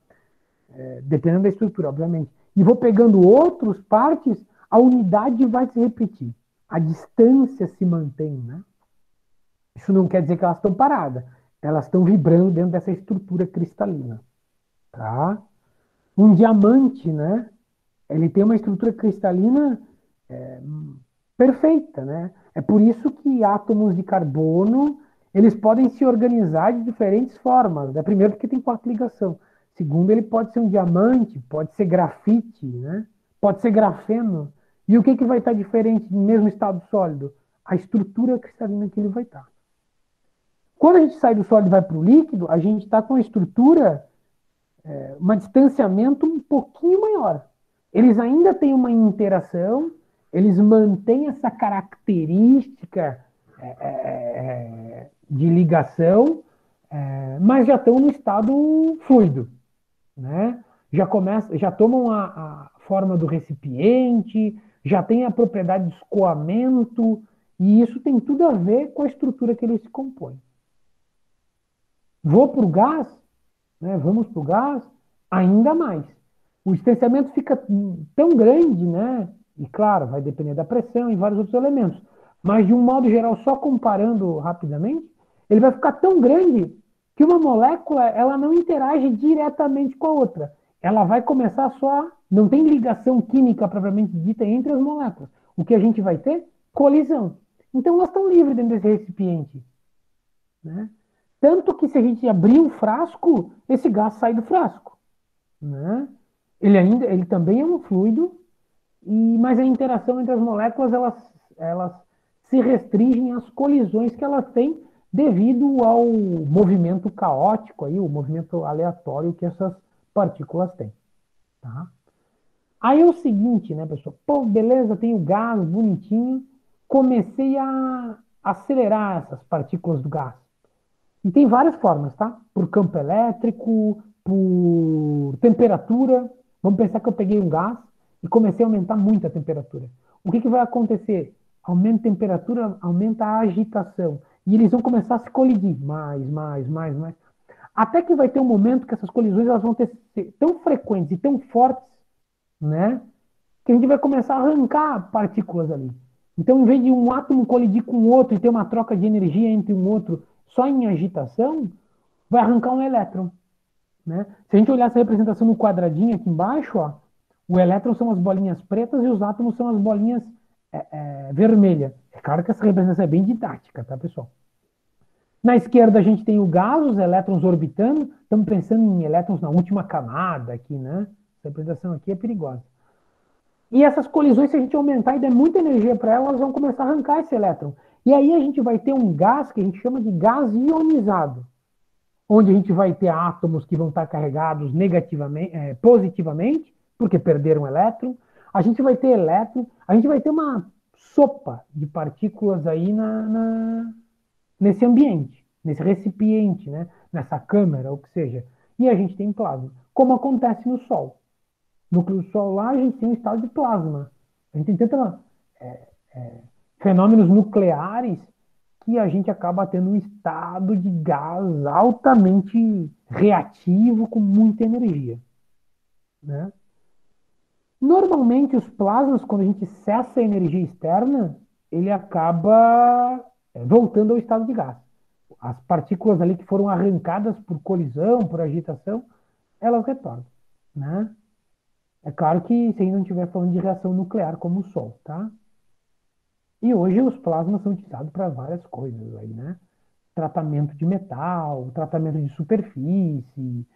dependendo da estrutura, obviamente, e vou pegando outras partes, a unidade vai se repetir. A distância se mantém, né? Isso não quer dizer que elas estão paradas. Elas estão vibrando dentro dessa estrutura cristalina, tá? Um diamante, né? Ele tem uma estrutura cristalina é, perfeita, né? É por isso que átomos de carbono eles podem se organizar de diferentes formas, né? Primeiro, porque tem quatro ligação. Segundo, ele pode ser um diamante, pode ser grafite, né? Pode ser grafeno. E o que, que vai estar diferente no mesmo estado sólido? A estrutura cristalina que ele vai estar. Quando a gente sai do sólido e vai para o líquido, a gente está com a estrutura, um distanciamento um pouquinho maior. Eles ainda têm uma interação, eles mantêm essa característica de ligação, mas já estão no estado fluido, né? Já tomam a forma do recipiente, já tem a propriedade de escoamento, e isso tem tudo a ver com a estrutura que ele se compõe. Vou para o gás, né? Vamos para o gás, ainda mais. O distanciamento fica tão grande, né? E claro, vai depender da pressão e vários outros elementos. Mas de um modo geral, só comparando rapidamente, ele vai ficar tão grande que uma molécula ela não interage diretamente com a outra. Ela vai começar só, não tem ligação química propriamente dita entre as moléculas. O que a gente vai ter? Colisão. Então elas estão livres dentro desse recipiente, né? Tanto que se a gente abrir um frasco, esse gás sai do frasco, né? Ele também é um fluido, mas a interação entre as moléculas elas se restringem às colisões que elas têm devido ao movimento caótico aí, o movimento aleatório que essas partículas têm, tá? Aí é o seguinte, né, pessoal? Pô, beleza, tem o gás bonitinho. Comecei a acelerar essas partículas do gás. E tem várias formas, tá? Por campo elétrico, por temperatura. Vamos pensar que eu peguei um gás e comecei a aumentar muito a temperatura. O que que vai acontecer? Aumenta a temperatura, aumenta a agitação. E eles vão começar a se colidir mais. Até que vai ter um momento que essas colisões elas vão ser tão frequentes e tão fortes, né? Que a gente vai começar a arrancar partículas ali. Então, em vez de um átomo colidir com o outro e ter uma troca de energia entre um outro só em agitação, vai arrancar um elétron. Né? Se a gente olhar essa representação no quadradinho aqui embaixo, ó, o elétron são as bolinhas pretas e os átomos são as bolinhas vermelhas. É claro que essa representação é bem didática, tá, pessoal? Na esquerda a gente tem o gás, os elétrons orbitando. Estamos pensando em elétrons na última camada aqui, né? Essa representação aqui é perigosa. E essas colisões, se a gente aumentar e der muita energia para elas, elas vão começar a arrancar esse elétron. E aí a gente vai ter um gás que a gente chama de gás ionizado, onde a gente vai ter átomos que vão estar carregados negativamente, positivamente, porque perderam elétron. A gente vai ter elétron, a gente vai ter uma sopa de partículas aí nesse ambiente, nesse recipiente, né? Nessa câmara, ou que seja. E a gente tem plasma, como acontece no Sol. Núcleo solar, a gente tem um estado de plasma. A gente tem tantos fenômenos nucleares que a gente acaba tendo um estado de gás altamente reativo, com muita energia. Né? Normalmente, os plasmas, quando a gente cessa a energia externa, ele acaba voltando ao estado de gás. As partículas ali que foram arrancadas por colisão, por agitação, elas retornam. Né? É claro que se a gente não estiver falando de reação nuclear como o Sol, tá? E hoje os plasmas são utilizados para várias coisas aí, né? Tratamento de metal, tratamento de superfície.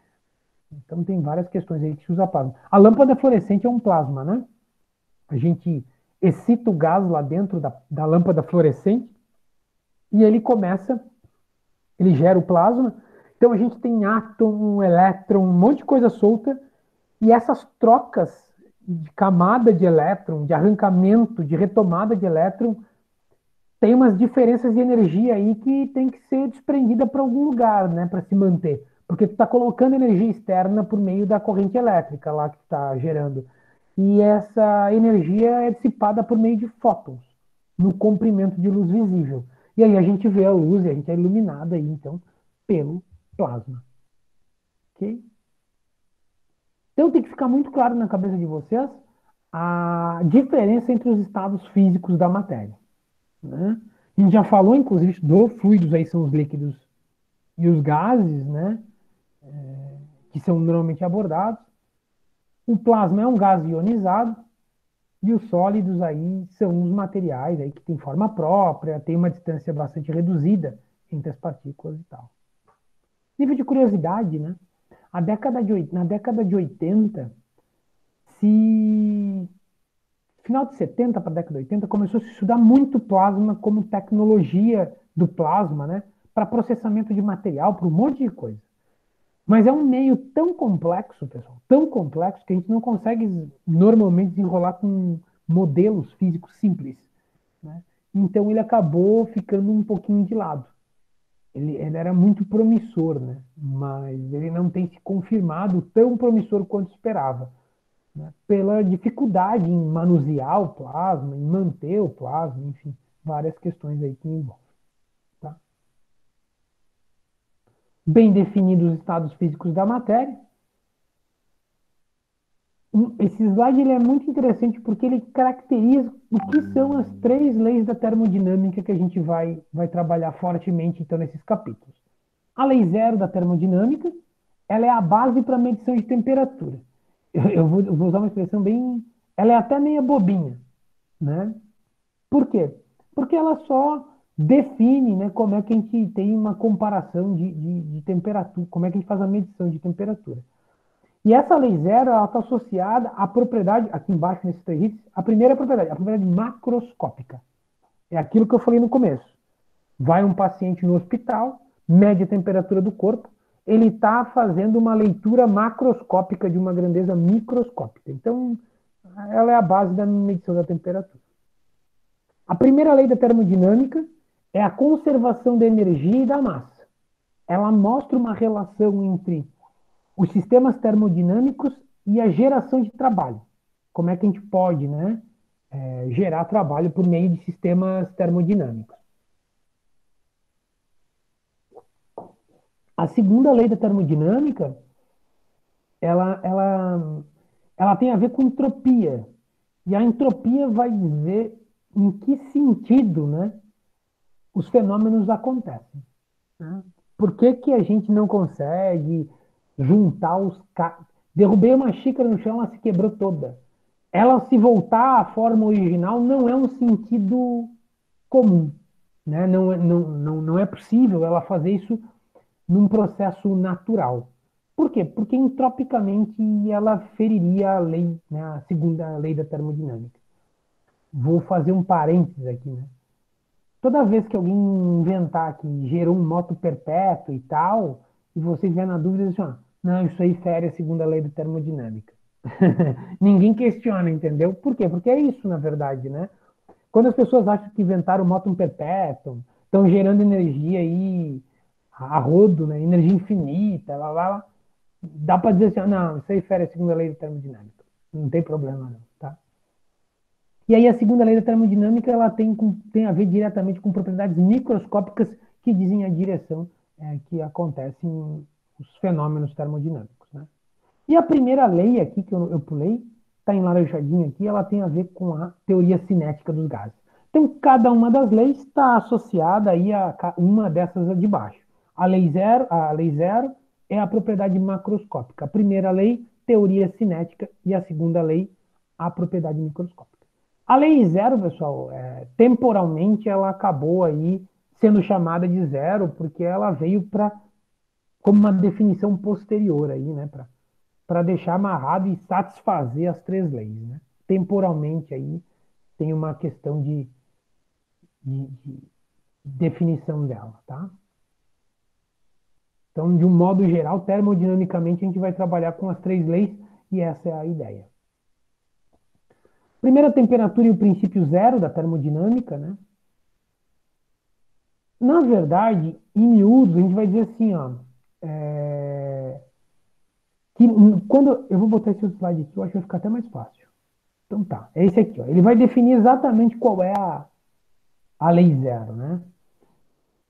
Então tem várias questões aí que se usa plasma. A lâmpada fluorescente é um plasma, né? A gente excita o gás lá dentro da lâmpada fluorescente e ele começa, ele gera o plasma. Então a gente tem átomo, elétron, um monte de coisa solta. E essas trocas de camada de elétron, de arrancamento, de retomada de elétron, tem umas diferenças de energia aí que tem que ser desprendida para algum lugar, né, para se manter. Porque tu está colocando energia externa por meio da corrente elétrica lá que está gerando. E essa energia é dissipada por meio de fótons, no comprimento de luz visível. E aí a gente vê a luz e a gente é iluminado aí, então, pelo plasma. Ok? Então tem que ficar muito claro na cabeça de vocês a diferença entre os estados físicos da matéria. Né? A gente já falou, inclusive, dos fluidos, aí são os líquidos e os gases, né? Que são normalmente abordados. O plasma é um gás ionizado e os sólidos aí são os materiais aí que têm forma própria, tem uma distância bastante reduzida entre as partículas e tal. Nível de curiosidade, né? Na década de 80, se final de 70 para a década de 80, começou a se estudar muito plasma como tecnologia do plasma, né? Para processamento de material, para um monte de coisa. Mas é um meio tão complexo, pessoal, tão complexo, que a gente não consegue normalmente desenrolar com modelos físicos simples. Né? Então ele acabou ficando um pouquinho de lado. Ele era muito promissor, né? Mas ele não tem se confirmado tão promissor quanto esperava. Né? Pela dificuldade em manusear o plasma, em manter o plasma, enfim, várias questões aí que envolvem. Tá? Bem definidos os estados físicos da matéria. Esse slide ele é muito interessante porque ele caracteriza o que são as três leis da termodinâmica que a gente vai trabalhar fortemente então nesses capítulos. A lei zero da termodinâmica, ela é a base para a medição de temperatura. Eu vou usar uma expressão bem... Ela é até meio bobinha, né? Por quê? Porque ela só define, né, como é que a gente tem uma comparação de temperatura, como é que a gente faz a medição de temperatura. E essa lei zero está associada à propriedade, aqui embaixo nesses três itens, a propriedade macroscópica. É aquilo que eu falei no começo. Vai um paciente no hospital, mede a temperatura do corpo, ele está fazendo uma leitura macroscópica de uma grandeza microscópica. Então, ela é a base da medição da temperatura. A primeira lei da termodinâmica é a conservação da energia e da massa. Ela mostra uma relação entre os sistemas termodinâmicos e a geração de trabalho. Como é que a gente pode, né, gerar trabalho por meio de sistemas termodinâmicos. A segunda lei da termodinâmica, ela tem a ver com entropia. E a entropia vai dizer em que sentido, né, os fenômenos acontecem. Né? Por que, que a gente não consegue juntar os... Derrubei uma xícara no chão, ela se quebrou toda. Ela se voltar à forma original não é um sentido comum. Né? Não é possível ela fazer isso num processo natural. Por quê? Porque entropicamente ela feriria a lei, né, a segunda lei da termodinâmica. Vou fazer um parênteses aqui, né? Toda vez que alguém inventar que gerou um moto perpétuo e tal, e você estiver na dúvida, assim, ó, não, isso aí fere a segunda lei da termodinâmica. Ninguém questiona, entendeu? Por quê? Porque é isso, na verdade, né? Quando as pessoas acham que inventaram o moto perpétuo, estão gerando energia aí a rodo, né? Energia infinita, lá, dá para dizer assim, ah, não, isso aí fere a segunda lei da termodinâmica. Não tem problema, não, tá? E aí a segunda lei da termodinâmica ela tem a ver diretamente com propriedades microscópicas que dizem a direção que acontecem os fenômenos termodinâmicos. Né? E a primeira lei aqui que eu pulei, está em laranjadinho aqui, ela tem a ver com a teoria cinética dos gases. Então, cada uma das leis está associada aí a uma dessas de baixo. A lei zero é a propriedade macroscópica. A primeira lei, teoria cinética, e a segunda lei, a propriedade microscópica. A lei zero, pessoal, temporalmente ela acabou aí sendo chamada de zero, porque ela veio como uma definição posterior aí, né, para deixar amarrado e satisfazer as três leis, né? Temporalmente aí tem uma questão de definição dela, tá? Então, de um modo geral, termodinamicamente a gente vai trabalhar com as três leis e essa é a ideia. Primeira temperatura e o princípio zero da termodinâmica, né? Na verdade, em miúdos, a gente vai dizer assim, ó, que quando eu vou botar esse outro slide aqui, eu acho que vai ficar até mais fácil. Então tá, é esse aqui, ó. Ele vai definir exatamente qual é a lei zero, né?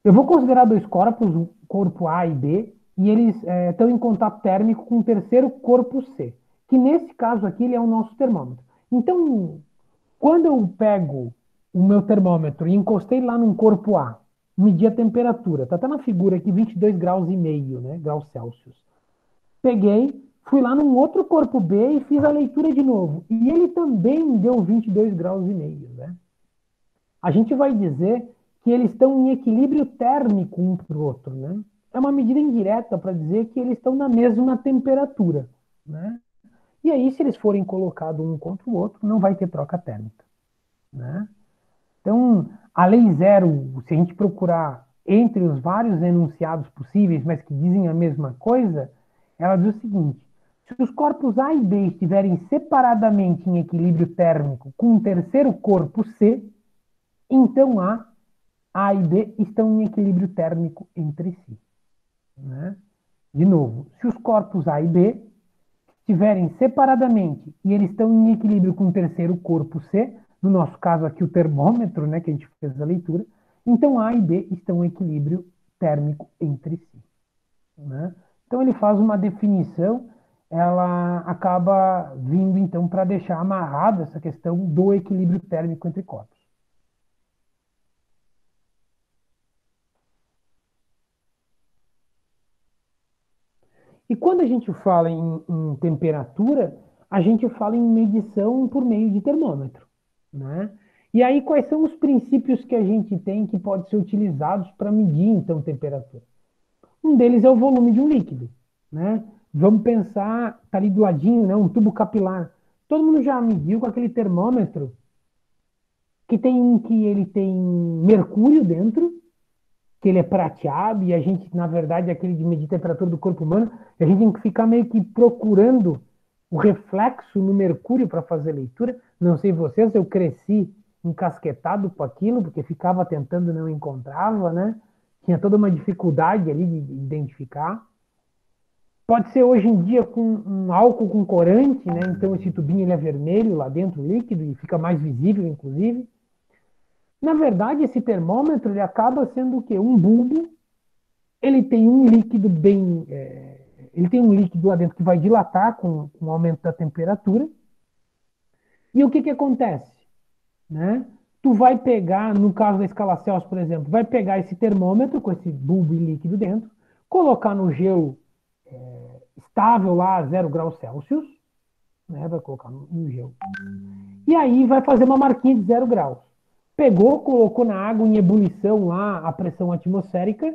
Eu vou considerar dois corpos, o corpo A e B, e eles estão em contato térmico com o terceiro corpo C, que nesse caso aqui ele é o nosso termômetro. Então, quando eu pego o meu termômetro e encostei lá num corpo A, medi a temperatura, tá até na figura aqui, 22 graus e meio, né, graus Celsius. Peguei, fui lá num outro corpo B e fiz a leitura de novo. E ele também deu 22 graus e meio, né? A gente vai dizer que eles estão em equilíbrio térmico um para o outro, né? É uma medida indireta para dizer que eles estão na mesma temperatura, né? E aí, se eles forem colocados um contra o outro, não vai ter troca térmica, né? Então, a lei zero, se a gente procurar entre os vários enunciados possíveis, mas que dizem a mesma coisa, ela diz o seguinte: se os corpos A e B estiverem separadamente em equilíbrio térmico com um terceiro corpo C, então A e B estão em equilíbrio térmico entre si. Né? De novo, se os corpos A e B estiverem separadamente e eles estão em equilíbrio com o terceiro corpo C, no nosso caso aqui o termômetro, né, que a gente fez a leitura, então A e B estão em equilíbrio térmico entre si. Né? Então ele faz uma definição, ela acaba vindo então para deixar amarrada essa questão do equilíbrio térmico entre corpos. E quando a gente fala em temperatura, a gente fala em medição por meio de termômetro, né? E aí, quais são os princípios que a gente tem que podem ser utilizados para medir, então, temperatura? Um deles é o volume de um líquido, né? Vamos pensar, tá ali do ladinho, né? Um tubo capilar. Todo mundo já mediu com aquele termômetro que ele tem mercúrio dentro, que ele é prateado, e a gente, na verdade, é aquele de medir temperatura do corpo humano, a gente tem que ficar meio que procurando o reflexo no mercúrio para fazer leitura. Não sei vocês, eu cresci encasquetado com aquilo, porque ficava tentando e não encontrava, né? Tinha toda uma dificuldade ali de identificar. Pode ser hoje em dia com um álcool com corante, né? Então esse tubinho ele é vermelho lá dentro, líquido, e fica mais visível, inclusive. Na verdade, esse termômetro ele acaba sendo o quê? Um bulbo. Ele tem um líquido bem. Ele tem um líquido lá dentro que vai dilatar com o aumento da temperatura. E o que, que acontece? Né? Tu vai pegar, no caso da escala Celsius, por exemplo, vai pegar esse termômetro com esse bulbo e líquido dentro, colocar no gelo estável lá a 0 graus Celsius, né? Vai colocar no gelo. E aí vai fazer uma marquinha de 0 graus. Pegou, colocou na água em ebulição lá a pressão atmosférica.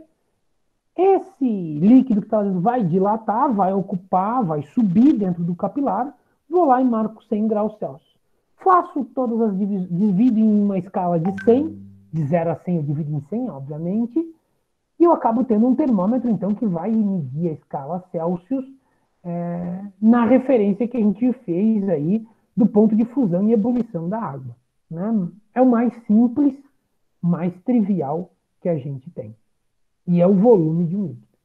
Esse líquido que está dentro vai dilatar, vai ocupar, vai subir dentro do capilar. Vou lá e marco 100 graus Celsius. Faço todas as divisões, divido em uma escala de 100, de 0 a 100 eu divido em 100, obviamente, e eu acabo tendo um termômetro, então, que vai medir a escala Celsius na referência que a gente fez aí do ponto de fusão e ebulição da água. Né? É o mais simples, mais trivial que a gente tem. E é o volume de um líquido.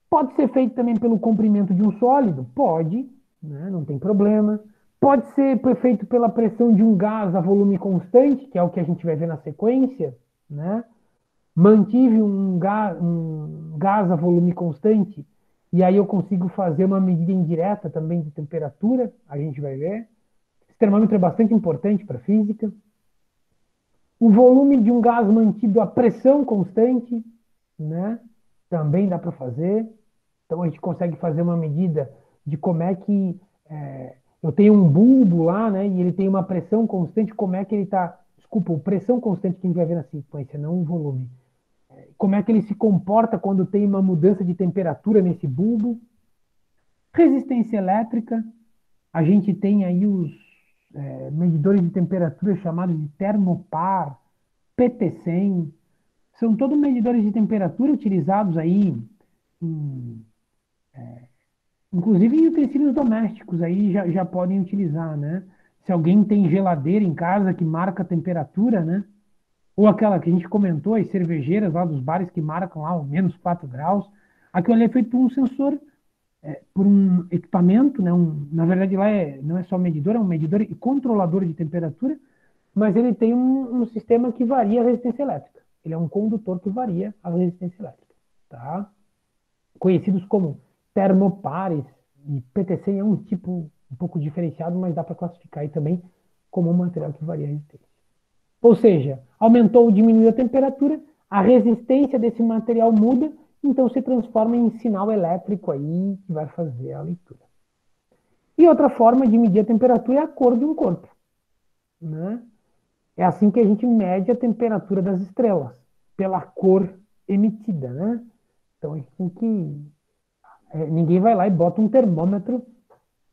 Pode ser feito também pelo comprimento de um sólido? Pode, né? Não tem problema. Pode ser feito pela pressão de um gás a volume constante, que é o que a gente vai ver na sequência, né? Mantive um gás a volume constante, e aí eu consigo fazer uma medida indireta também de temperatura, a gente vai ver. Esse termômetro é bastante importante para a física. O volume de um gás mantido a pressão constante, né? Também dá para fazer. Então a gente consegue fazer uma medida de como é que eu tenho um bulbo lá, né? E ele tem uma pressão constante, como é que ele está. Desculpa, pressão constante que a gente vai ver na sequência, não o volume. Como é que ele se comporta quando tem uma mudança de temperatura nesse bulbo. Resistência elétrica, a gente tem aí os medidores de temperatura chamados de termopar, PT100, são todos medidores de temperatura utilizados aí, em, inclusive em utensílios domésticos, aí já podem utilizar, né? Se alguém tem geladeira em casa que marca a temperatura, né? Ou aquela que a gente comentou, as cervejeiras lá dos bares que marcam lá o menos 4 graus, aquilo ali é feito por um sensor, por um equipamento, né? Na verdade lá não é só medidor, é um medidor e controlador de temperatura, mas ele tem um sistema que varia a resistência elétrica. Ele é um condutor que varia a resistência elétrica, tá? Conhecidos como termopares, e PTC é um tipo um pouco diferenciado, mas dá para classificar aí também como um material que varia a resistência. Ou seja, aumentou ou diminuiu a temperatura, a resistência desse material muda, então se transforma em sinal elétrico aí que vai fazer a leitura. E outra forma de medir a temperatura é a cor de um corpo, né? É assim que a gente mede a temperatura das estrelas, pela cor emitida, né? Então a gente tem que. Ninguém vai lá e bota um termômetro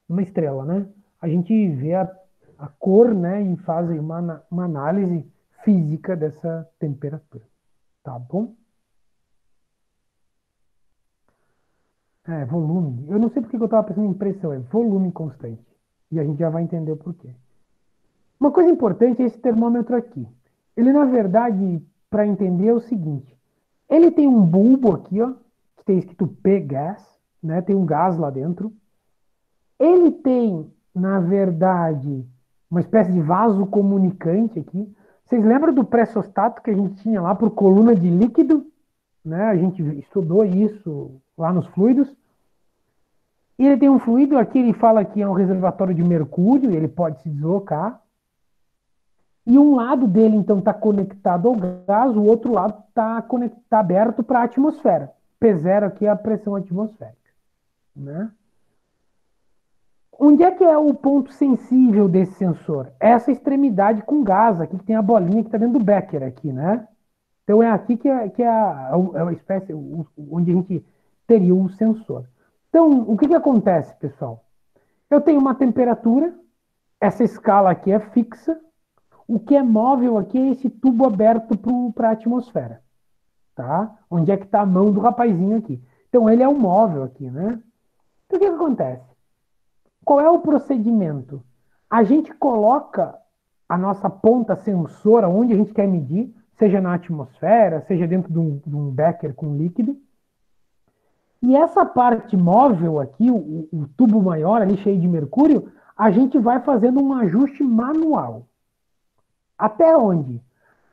numa estrela, né? A gente vê a cor, né? E faz uma análise física dessa temperatura. Tá bom? Volume. Eu não sei porque eu estava pensando em pressão, é volume constante. E a gente já vai entender o porquê. Uma coisa importante é esse termômetro aqui. Ele, na verdade, para entender é o seguinte. Ele tem um bulbo aqui, ó, que tem escrito P-gas, né? Tem um gás lá dentro. Ele tem, na verdade, uma espécie de vaso comunicante aqui. Vocês lembram do pressostato que a gente tinha lá por coluna de líquido? Né? A gente estudou isso lá nos fluidos. E ele tem um fluido aqui, ele fala que é um reservatório de mercúrio, ele pode se deslocar. E um lado dele, então, está conectado ao gás, o outro lado está aberto para a atmosfera. P0 aqui é a pressão atmosférica. Né? Onde é que é o ponto sensível desse sensor? Essa extremidade com gás, aqui que tem a bolinha que está dentro do Becker aqui, né? Então é aqui que é a espécie onde a gente teria o sensor. Então, o que acontece, pessoal? Eu tenho uma temperatura, essa escala aqui é fixa, o que é móvel aqui é esse tubo aberto para a atmosfera, tá? Onde é que está a mão do rapazinho aqui? Então ele é um móvel aqui, né? Então o que acontece? Qual é o procedimento? A gente coloca a nossa ponta sensora onde a gente quer medir, seja na atmosfera, seja dentro de um becker com líquido. E essa parte móvel aqui, o tubo maior ali cheio de mercúrio, a gente vai fazendo um ajuste manual. Até onde?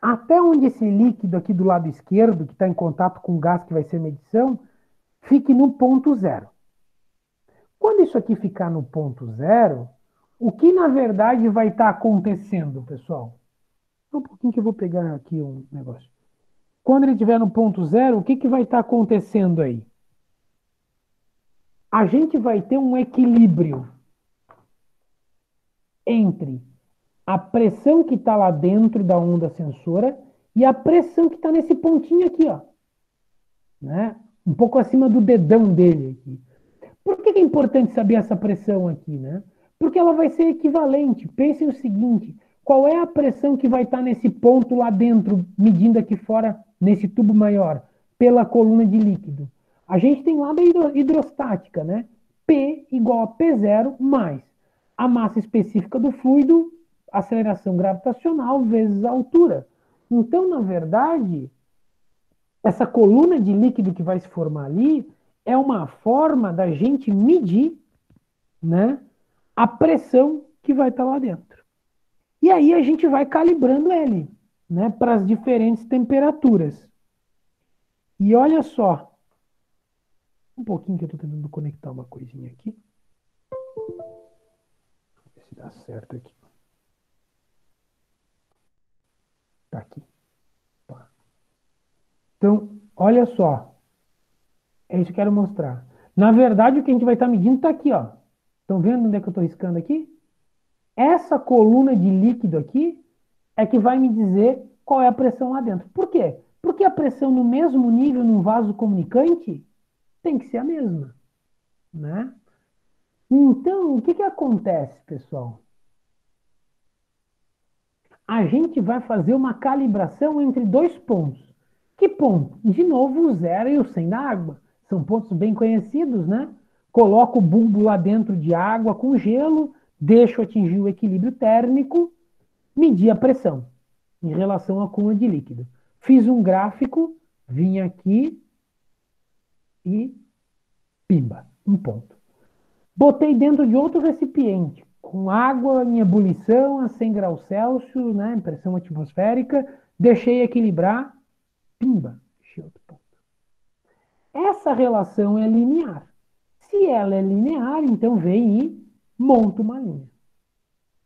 Até onde esse líquido aqui do lado esquerdo, que está em contato com o gás que vai ser medição, fique no ponto zero. Quando isso aqui ficar no ponto zero, o que na verdade vai estar acontecendo, pessoal? Um pouquinho que eu vou pegar aqui um negócio. Quando ele estiver no ponto zero, o que vai estar acontecendo aí? A gente vai ter um equilíbrio entre a pressão que está lá dentro da onda sensora e a pressão que está nesse pontinho aqui, ó. Né? Um pouco acima do dedão dele aqui. Por que é importante saber essa pressão aqui, né? Porque ela vai ser equivalente. Pensem o seguinte: qual é a pressão que vai estar nesse ponto lá dentro, medindo aqui fora, nesse tubo maior, pela coluna de líquido? A gente tem lá da hidrostática, né? P igual a P0 mais a massa específica do fluido, aceleração gravitacional vezes a altura. Então, na verdade, essa coluna de líquido que vai se formar ali é uma forma da gente medir, né, a pressão que vai estar lá dentro. E aí a gente vai calibrando ele, né, para as diferentes temperaturas. E olha só, um pouquinho que eu estou tentando conectar uma coisinha aqui. Ver se dá certo aqui. Tá aqui. Tá. Então, olha só. É isso que eu quero mostrar. Na verdade, o que a gente vai estar medindo está aqui, ó. Estão vendo onde é que eu estou riscando aqui? Essa coluna de líquido aqui é que vai me dizer qual é a pressão lá dentro. Por quê? Porque a pressão no mesmo nível num vaso comunicante tem que ser a mesma, né? Então, o que acontece, pessoal? A gente vai fazer uma calibração entre dois pontos. Que ponto? De novo, o 0 e o 100 da água. São pontos bem conhecidos, né? Coloco o bulbo lá dentro de água com gelo, deixo atingir o equilíbrio térmico, medir a pressão em relação à coluna de líquido. Fiz um gráfico, vim aqui e pimba, um ponto. Botei dentro de outro recipiente, com água em ebulição a 100 graus Celsius, né, pressão atmosférica, deixei equilibrar, pimba, achei outro ponto. Essa relação é linear. Se ela é linear, então vem e monta uma linha.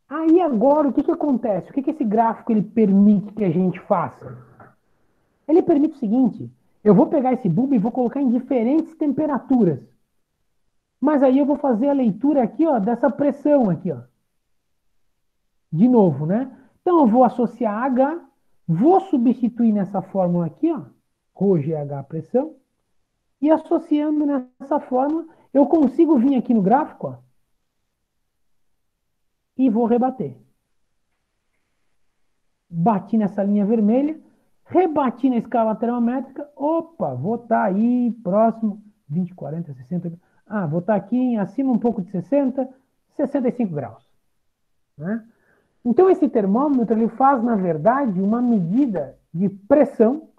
Aí agora, o que acontece? O que esse gráfico ele permite que a gente faça? Ele permite o seguinte: eu vou pegar esse bulbo e vou colocar em diferentes temperaturas. Mas aí eu vou fazer a leitura aqui, ó, dessa pressão aqui, ó. De novo, né? Então eu vou associar H, vou substituir nessa fórmula aqui, ó, ρgH pressão, e associando nessa fórmula, eu consigo vir aqui no gráfico, ó, e vou rebater. Bati nessa linha vermelha, rebati na escala termométrica, opa, vou estar aí próximo, 20, 40, 60, vou estar aqui acima um pouco de 60, 65 graus. Né? Então esse termômetro ele faz, na verdade, uma medida de pressão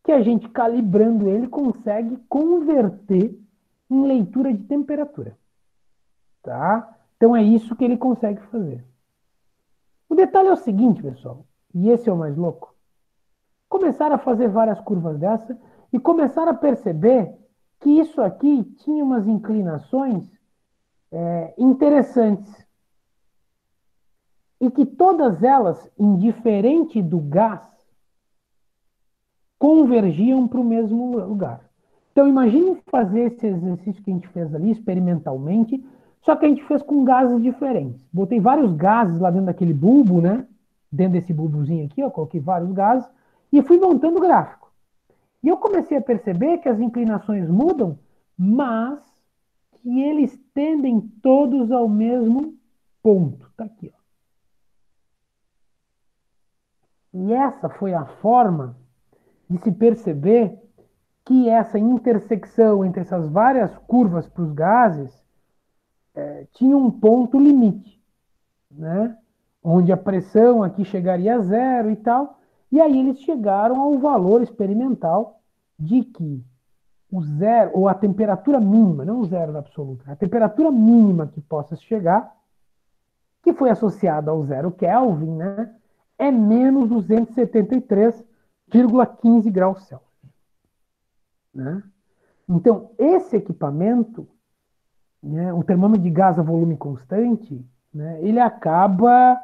que a gente, calibrando ele, consegue converter em leitura de temperatura. Tá? Então é isso que ele consegue fazer. O detalhe é o seguinte, pessoal, e esse é o mais louco. Começaram a fazer várias curvas dessa e começaram a perceber que isso aqui tinha umas inclinações interessantes. E que todas elas, indiferente do gás, convergiam para o mesmo lugar. Então imagine fazer esse exercício que a gente fez ali experimentalmente, só que a gente fez com gases diferentes. Botei vários gases lá dentro daquele bulbo, né? Dentro desse bulbozinho aqui, ó, coloquei vários gases e fui montando o gráfico. E eu comecei a perceber que as inclinações mudam, mas que eles tendem todos ao mesmo ponto. Tá aqui, ó. E essa foi a forma de se perceber que essa intersecção entre essas várias curvas para os gases tinha um ponto limite, né? Onde a pressão aqui chegaria a zero e tal. E aí eles chegaram ao valor experimental de que o zero, ou a temperatura mínima, não o zero absoluto, a temperatura mínima que possa chegar, que foi associada ao zero Kelvin, né, é menos 273,15 graus Celsius. Né? Então, esse equipamento, né, o termômetro de gás a volume constante, né, ele acaba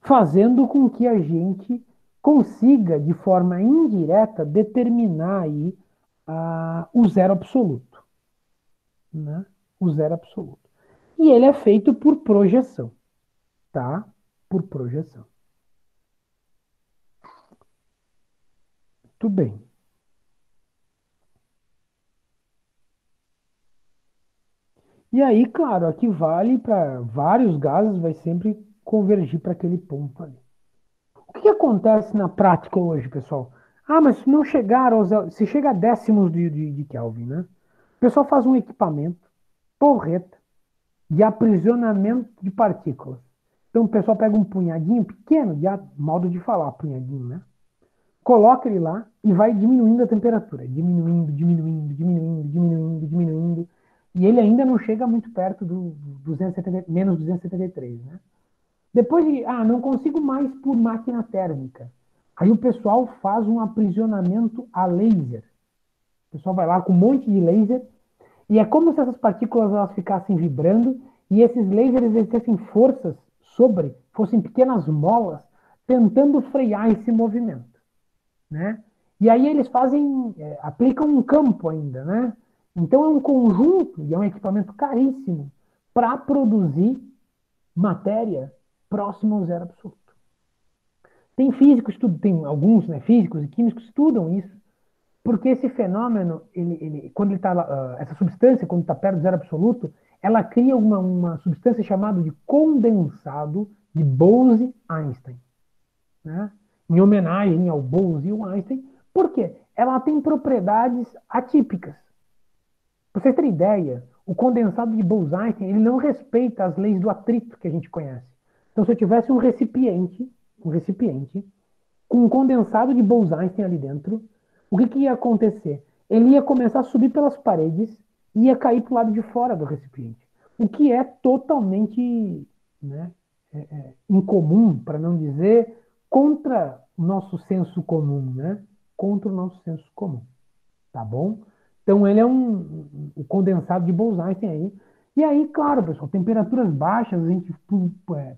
fazendo com que a gente consiga, de forma indireta, determinar aí o zero absoluto. Né? O zero absoluto. E ele é feito por projeção, tá? Por projeção. Tudo bem. E aí, claro, aqui vale para vários gases, vai sempre convergir para aquele ponto ali. O que acontece na prática hoje, pessoal? Ah, mas se não chegar aos. Se chega a décimos de Kelvin, né? O pessoal faz um equipamento, porreta, de aprisionamento de partículas. Então o pessoal pega um punhadinho pequeno, de modo de falar, punhadinho, né? Coloca ele lá e vai diminuindo a temperatura. Diminuindo, diminuindo, diminuindo, diminuindo, diminuindo. E ele ainda não chega muito perto do 270, menos 273, né? Depois de, não consigo mais por máquina térmica. Aí o pessoal faz um aprisionamento a laser. O pessoal vai lá com um monte de laser e é como se essas partículas elas ficassem vibrando e esses lasers exercessem forças sobre, fossem pequenas molas, tentando frear esse movimento. Né? E aí eles fazem, aplicam um campo ainda, né? Então é um conjunto e é um equipamento caríssimo para produzir matéria próxima ao zero absoluto. Tem físicos, tem alguns, né, físicos e químicos que estudam isso, porque esse fenômeno, quando ele tá, essa substância, quando está perto do zero absoluto, ela cria uma substância chamada de condensado de Bose-Einstein. Né? Em homenagem ao Bose e ao Einstein. Por quê? Ela tem propriedades atípicas. Para vocês terem ideia, o condensado de Bose-Einstein ele não respeita as leis do atrito que a gente conhece. Então, se eu tivesse um recipiente com um condensado de Bose-Einstein ali dentro, o que ia acontecer? Ele ia começar a subir pelas paredes e ia cair para o lado de fora do recipiente. O que é totalmente, né, incomum, para não dizer contra o nosso senso comum, né? Contra o nosso senso comum, tá bom? Então ele é o condensado de Bose-Einstein aí. E aí, claro, pessoal, temperaturas baixas a gente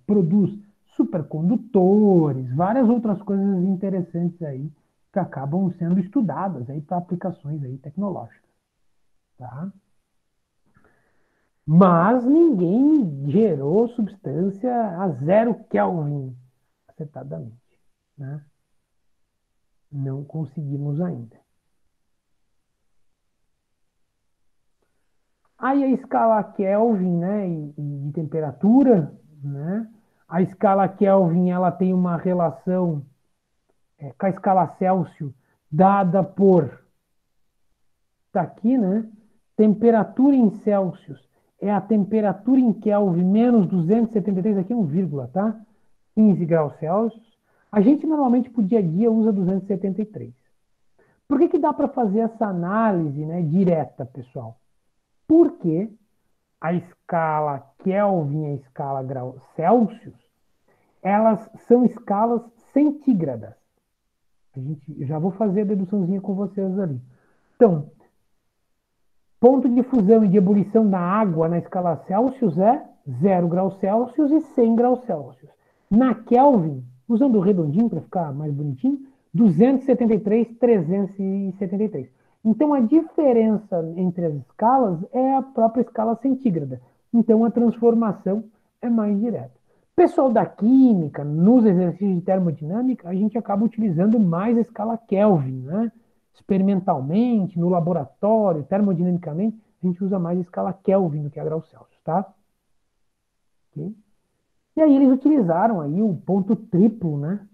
produz supercondutores, várias outras coisas interessantes aí que acabam sendo estudadas aí para aplicações aí tecnológicas, tá? Mas ninguém gerou substância a zero Kelvin, acertadamente, né? Não conseguimos ainda. Aí a escala Kelvin, né, de temperatura, né? A escala Kelvin, ela tem uma relação com a escala Celsius dada por, tá aqui, né? Temperatura em Celsius é a temperatura em Kelvin menos 273, aqui é um vírgula, tá? 15 graus Celsius. A gente normalmente para o dia a dia usa 273. Por que dá para fazer essa análise, né, direta, pessoal? Porque a escala Kelvin e a escala grau Celsius, elas são escalas centígradas. Eu já vou fazer a deduçãozinha com vocês ali. Então, ponto de fusão e de ebulição da água na escala Celsius é 0 graus Celsius e 100 graus Celsius. Na Kelvin, usando o redondinho para ficar mais bonitinho, 273, 373. Então a diferença entre as escalas é a própria escala centígrada. Então a transformação é mais direta. Pessoal da química, nos exercícios de termodinâmica, a gente acaba utilizando mais a escala Kelvin, né? Experimentalmente, no laboratório, termodinamicamente, a gente usa mais a escala Kelvin do que a graus Celsius, tá? Okay? E aí eles utilizaram aí o ponto triplo, né?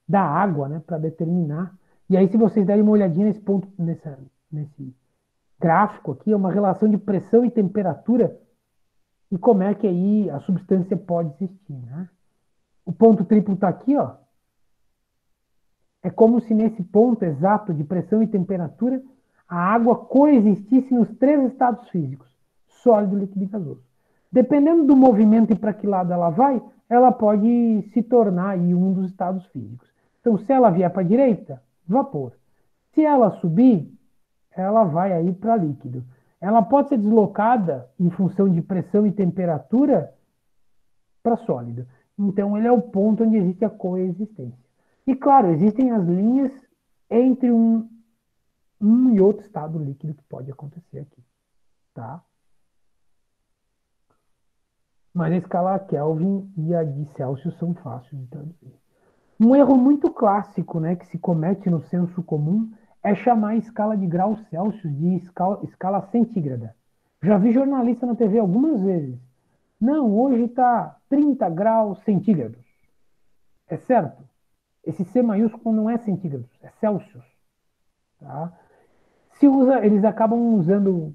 Da água, né? Para determinar. E aí, se vocês derem uma olhadinha nesse ponto, nesse gráfico aqui é uma relação de pressão e temperatura e como é que aí a substância pode existir, né? O ponto triplo está aqui, ó. É como se nesse ponto exato de pressão e temperatura a água coexistisse nos três estados físicos, sólido, líquido e gasoso. Dependendo do movimento e para que lado ela vai, ela pode se tornar aí um dos estados físicos. Então, se ela vier para a direita, vapor. Se ela subir, ela vai aí para líquido. Ela pode ser deslocada em função de pressão e temperatura para sólido. Então, ele é o ponto onde existe a coexistência. E, claro, existem as linhas entre um e outro estado líquido que pode acontecer aqui. Tá? Mas a escala Kelvin e a de Celsius são fáceis de traduzir. Um erro muito clássico, né, que se comete no senso comum é chamar a escala de graus Celsius de escala centígrada. Já vi jornalista na TV algumas vezes. Não, hoje está 30 graus centígrados. É certo? Esse C maiúsculo não é centígrados, é Celsius. Tá? Eles acabam usando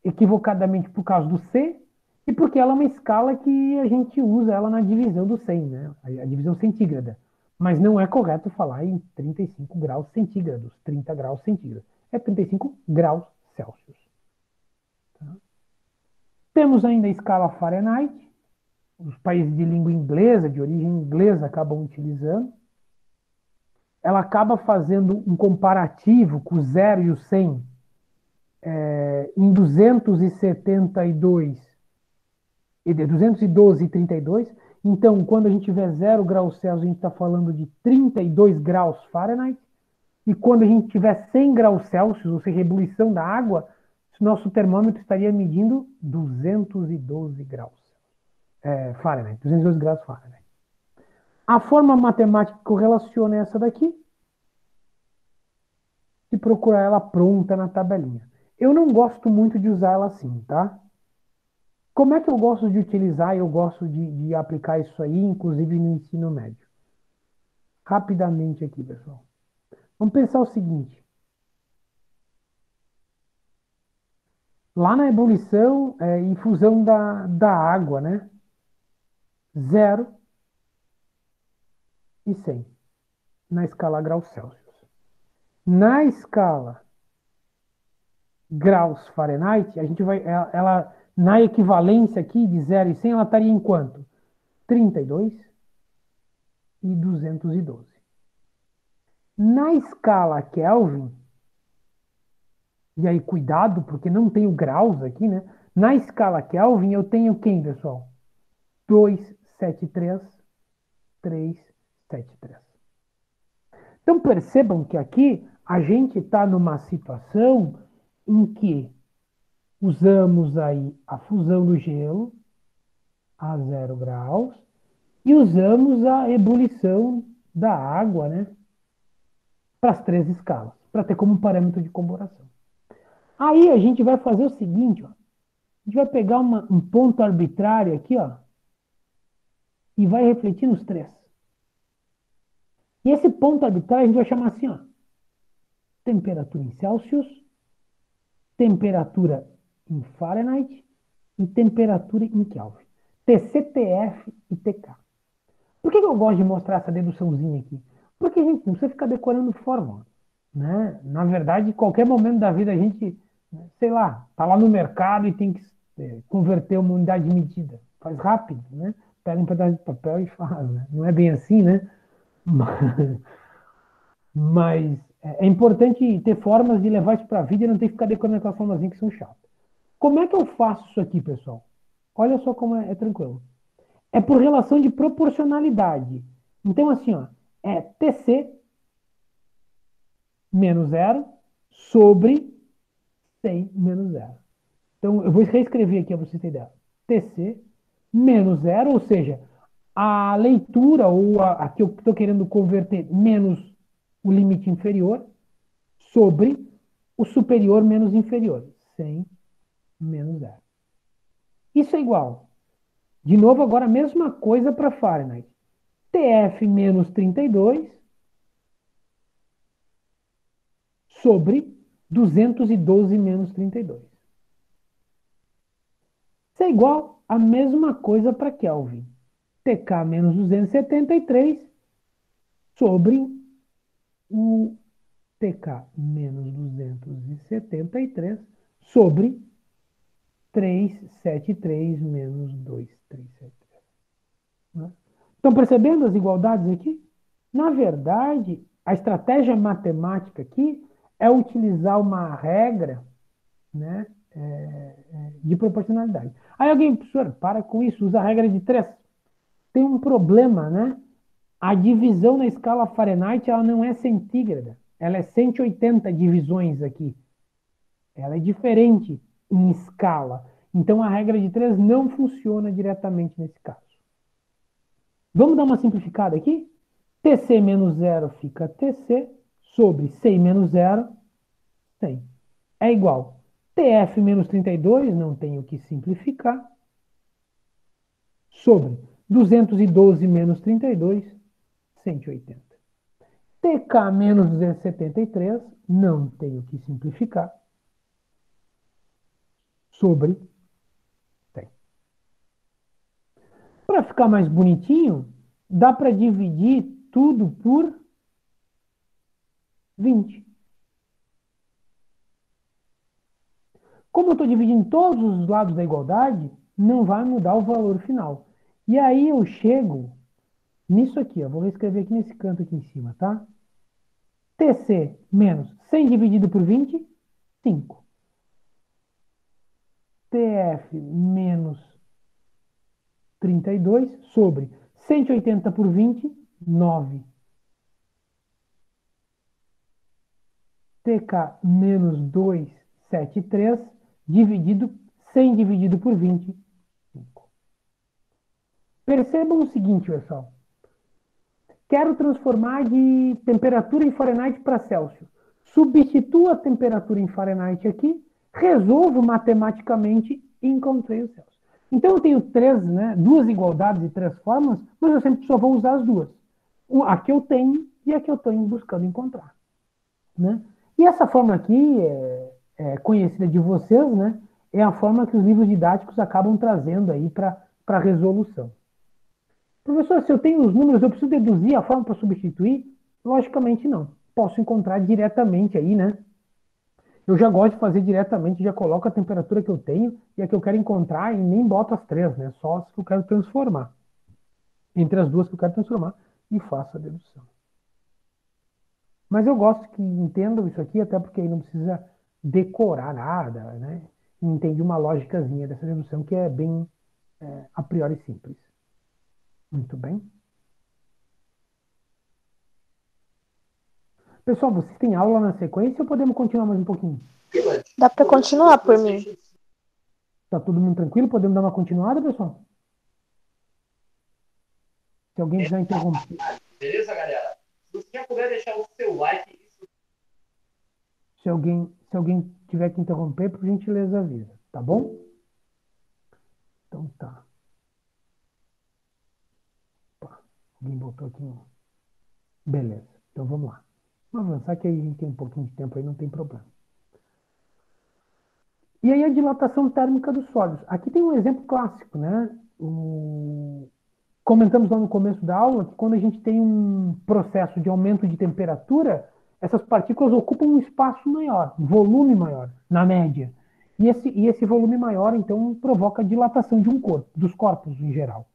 equivocadamente por causa do C e porque ela é uma escala que a gente usa ela na divisão do 100, né? A divisão centígrada. Mas não é correto falar em 35 graus centígrados, 30 graus centígrados. É 35 graus Celsius. Tá? Temos ainda a escala Fahrenheit. Os países de língua inglesa, de origem inglesa, acabam utilizando. Ela acaba fazendo um comparativo com o 0 e o 100 em 272 e 212 e 32. Então, quando a gente tiver 0 graus Celsius, a gente está falando de 32 graus Fahrenheit. E quando a gente tiver 100 graus Celsius, ou seja, ebulição da água, nosso termômetro estaria medindo 212 graus Fahrenheit. 212 graus Fahrenheit. A forma matemática que correlaciona é essa daqui. E procurar ela pronta na tabelinha. Eu não gosto muito de usar ela assim, tá? Como é que eu gosto de utilizar? Eu gosto de aplicar isso aí, inclusive no ensino médio. Rapidamente aqui, pessoal. Vamos pensar o seguinte. Lá na ebulição e fusão da água, né? 0 e 100 na escala graus Celsius. Na escala graus Fahrenheit, a gente vai, ela na equivalência aqui de 0 e 100, ela estaria em quanto? 32 e 212. Na escala Kelvin, e aí cuidado, porque não tenho graus aqui, né? Na escala Kelvin eu tenho quem, pessoal? 273, 373. Então percebam que aqui a gente está numa situação em que usamos aí a fusão do gelo a 0 graus e usamos a ebulição da água, né? Para as três escalas, para ter como parâmetro de comparação. Aí a gente vai fazer o seguinte, ó. A gente vai pegar um ponto arbitrário aqui, ó, e vai refletir nos três. E esse ponto arbitrário a gente vai chamar assim, ó, temperatura em Celsius, temperatura em Fahrenheit e temperatura em Kelvin. TC, TF e TK. Por que eu gosto de mostrar essa deduçãozinha aqui? Porque a gente não precisa ficar decorando fórmula, né? Na verdade, em qualquer momento da vida a gente, sei lá, tá lá no mercado e tem que converter uma unidade de medida. Faz rápido, né? Pega um pedaço de papel e faz, né? Não é bem assim, né? Mas é importante ter formas de levar isso para a vida e não ter que ficar decorando aquelas formulazinhas que são chatas. Como é que eu faço isso aqui, pessoal? Olha só como é tranquilo. É por relação de proporcionalidade. Então, assim, ó, é TC menos 0 sobre 100 menos 0. Então, eu vou reescrever aqui para vocês terem ideia. TC menos 0, ou seja, a leitura ou a que eu estou querendo converter menos o limite inferior sobre o superior menos inferior. 100 menos 0. Isso é igual. De novo, agora a mesma coisa para Fahrenheit. TF menos 32 sobre 212 menos 32. Isso é igual a mesma coisa para Kelvin. TK menos 273 sobre o TK menos 273 sobre 373 menos 2,373. Né? Estão percebendo as igualdades aqui? Na verdade, a estratégia matemática aqui é utilizar uma regra, né, de proporcionalidade. Aí alguém, professor, para com isso, usa a regra de 3. Tem um problema, né? A divisão na escala Fahrenheit, ela não é centígrada. Ela é 180 divisões aqui. Ela é diferente em escala. Então, a regra de 3 não funciona diretamente nesse caso. Vamos dar uma simplificada aqui? TC menos 0 fica TC sobre 100 menos 0, 100. É igual. TF menos 32, não tenho que simplificar, sobre 212 menos 32, 180. TK menos 273, não tenho que simplificar, sobre 100. Para ficar mais bonitinho, dá para dividir tudo por 20. Como eu estou dividindo todos os lados da igualdade, não vai mudar o valor final. E aí eu chego nisso aqui, ó, vou escrever aqui nesse canto aqui em cima, tá? TC menos 100 dividido por 20, 5. TF menos 32 sobre 180 por 20, 9. TK menos 273 dividido 100 dividido por 20, 5. Percebam o seguinte, pessoal. Quero transformar de temperatura em Fahrenheit para Celsius. Substituo a temperatura em Fahrenheit aqui, resolvo matematicamente e encontrei o Celsius. Então eu tenho duas igualdades e 3 fórmulas, mas eu sempre só vou usar as duas. A que eu tenho e a que eu estou buscando encontrar. Né? E essa fórmula aqui é conhecida de vocês, né? É a forma que os livros didáticos acabam trazendo aí para a resolução. Professor, se eu tenho os números, eu preciso deduzir a forma para substituir? Logicamente não. Posso encontrar diretamente aí, né? Eu já gosto de fazer diretamente, já coloco a temperatura que eu tenho e a que eu quero encontrar e nem boto as 3, né? Só as que eu quero transformar. Entre as duas que eu quero transformar e faço a dedução. Mas eu gosto que entendam isso aqui, até porque aí não precisa decorar nada, né? E entende uma lógicazinha dessa dedução que é bem a priori simples. Muito bem. Pessoal, vocês têm aula na sequência ou podemos continuar mais um pouquinho? Dá para continuar por mim. Tá todo mundo tranquilo? Podemos dar uma continuada, pessoal? Se alguém quiser interromper. Beleza, galera? Se você já puder deixar o seu like. Se alguém tiver que interromper, por gentileza avisa, tá bom? Então tá. Opa, alguém botou aqui um. Beleza, então vamos lá. Vamos avançar que aí a gente tem um pouquinho de tempo aí, não tem problema. E aí a dilatação térmica dos sólidos. Aqui tem um exemplo clássico, né? Comentamos lá no começo da aula que quando a gente tem um processo de aumento de temperatura, essas partículas ocupam um espaço maior, um volume maior, na média. E esse volume maior, então, provoca a dilatação de um corpo, dos corpos em geral.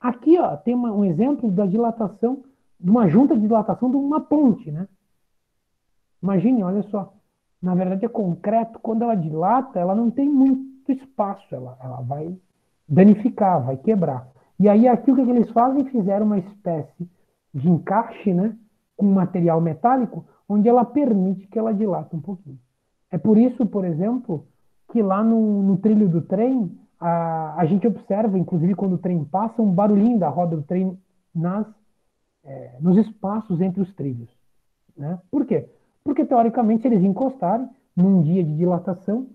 Aqui, ó, tem um exemplo da dilatação, de uma junta de dilatação de uma ponte, né? Imagine, olha só. Na verdade, é concreto, quando ela dilata, ela não tem muito espaço, ela vai danificar, vai quebrar. E aí, aqui, o que eles fazem? Fizeram uma espécie de encaixe, né? Com material metálico, onde ela permite que ela dilate um pouquinho. É por isso, por exemplo, que lá no trilho do trem, a gente observa, inclusive quando o trem passa, um barulhinho da roda do trem nos espaços entre os trilhos. Né? Por quê? Porque, teoricamente, se eles encostarem num dia de dilatação,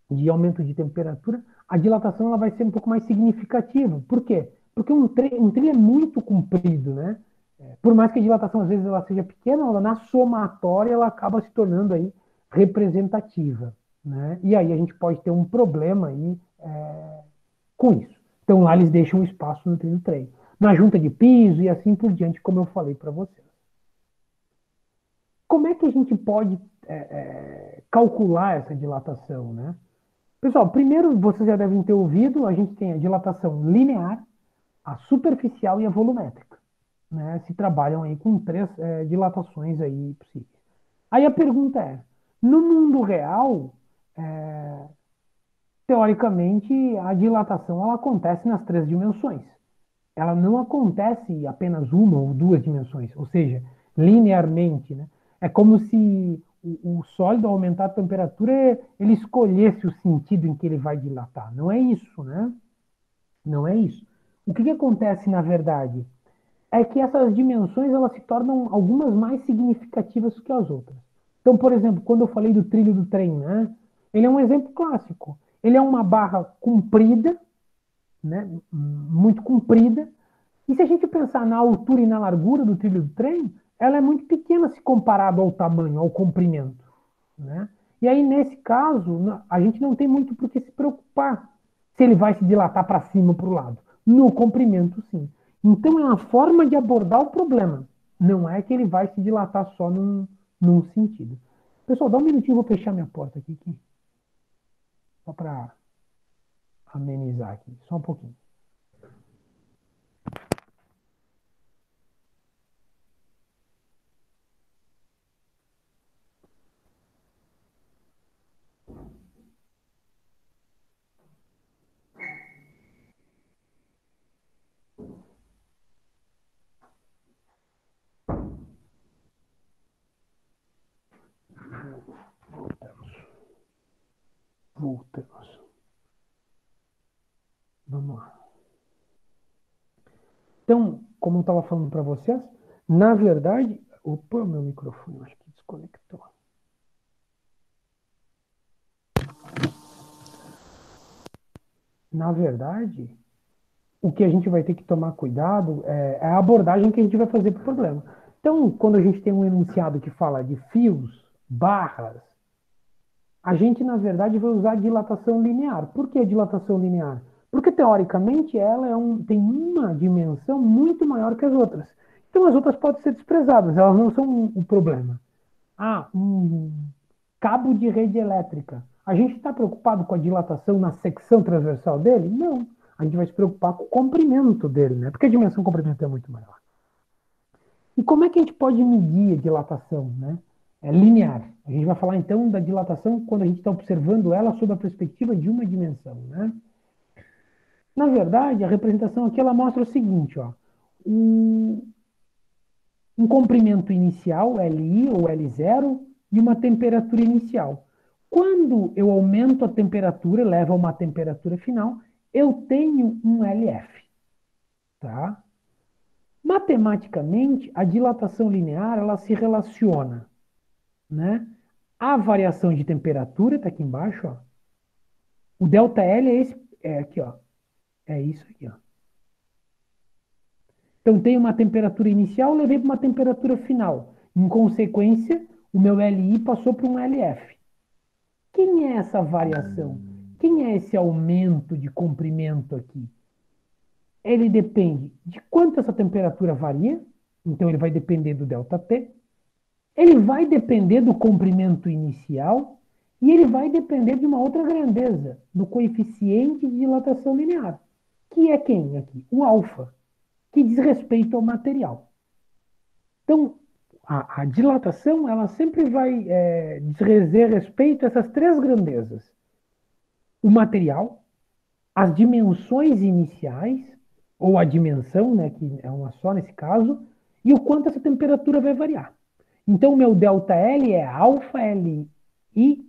de aumento de temperatura, a dilatação ela vai ser um pouco mais significativa. Por quê? Porque um trilho é muito comprido, né? Por mais que a dilatação, às vezes, ela seja pequena, ela, na somatória, ela acaba se tornando aí representativa, né? E aí a gente pode ter um problema aí com isso. Então lá eles deixam espaço no trilho trem. Na junta de piso e assim por diante, como eu falei para vocês. Como é que a gente pode calcular essa dilatação, né? Pessoal, primeiro vocês já devem ter ouvido, a gente tem a dilatação linear, a superficial e a volumétrica, né? Se trabalham aí com três dilatações aí possíveis. Aí a pergunta é, no mundo real, teoricamente, a dilatação ela acontece nas três dimensões. Ela não acontece apenas uma ou duas dimensões, ou seja, linearmente, né? É como se o sólido, ao aumentar a temperatura, ele escolhesse o sentido em que ele vai dilatar. Não é isso, né? Não é isso. O que acontece, na verdade, é que essas dimensões elas se tornam algumas mais significativas que as outras. Então, por exemplo, quando eu falei do trilho do trem, né? Ele é um exemplo clássico. Ele é uma barra comprida, né? Muito comprida, e se a gente pensar na altura e na largura do trilho do trem, ela é muito pequena se comparado ao tamanho, ao comprimento, né? E aí, nesse caso, a gente não tem muito por que se preocupar se ele vai se dilatar para cima ou para o lado. No comprimento, sim. Então, é uma forma de abordar o problema. Não é que ele vai se dilatar só num sentido. Pessoal, dá um minutinho, eu vou fechar minha porta aqui. Só para amenizar aqui. Só um pouquinho. Voltamos. Vamos lá. Então, como eu estava falando para vocês, na verdade... Opa, meu microfone, acho que desconectou. Na verdade, o que a gente vai ter que tomar cuidado é a abordagem que a gente vai fazer para o problema. Então, quando a gente tem um enunciado que fala de fios, barras, a gente, na verdade, vai usar dilatação linear. Por que dilatação linear? Porque, teoricamente, ela tem uma dimensão muito maior que as outras. Então, as outras podem ser desprezadas, elas não são o problema. Um cabo de rede elétrica. A gente está preocupado com a dilatação na secção transversal dele? Não. A gente vai se preocupar com o comprimento dele, né? Porque a dimensão do comprimento é muito maior. E como é que a gente pode medir a dilatação, né? É linear. A gente vai falar então da dilatação quando a gente está observando ela sob a perspectiva de uma dimensão, né? Na verdade, a representação aqui ela mostra o seguinte, ó. Um comprimento inicial, Li ou L0, e uma temperatura inicial. Quando eu aumento a temperatura, levo a uma temperatura final, eu tenho um LF. Tá? Matematicamente, a dilatação linear ela se relaciona, né? A variação de temperatura, está aqui embaixo, ó. O ΔL é esse, aqui, ó. É isso aqui, ó. Então, tem uma temperatura inicial, levei para uma temperatura final. Em consequência, o meu LI passou para um LF. Quem é essa variação? Quem é esse aumento de comprimento aqui? Ele depende de quanto essa temperatura varia, então ele vai depender do ΔT, ele vai depender do comprimento inicial e ele vai depender de uma outra grandeza, do coeficiente de dilatação linear, que é quem aqui? O alfa, que diz respeito ao material. Então, a dilatação ela sempre vai dizer respeito a essas três grandezas. O material, as dimensões iniciais, ou a dimensão, né, que é uma só nesse caso, e o quanto essa temperatura vai variar. Então, o meu ΔL é alfa Li,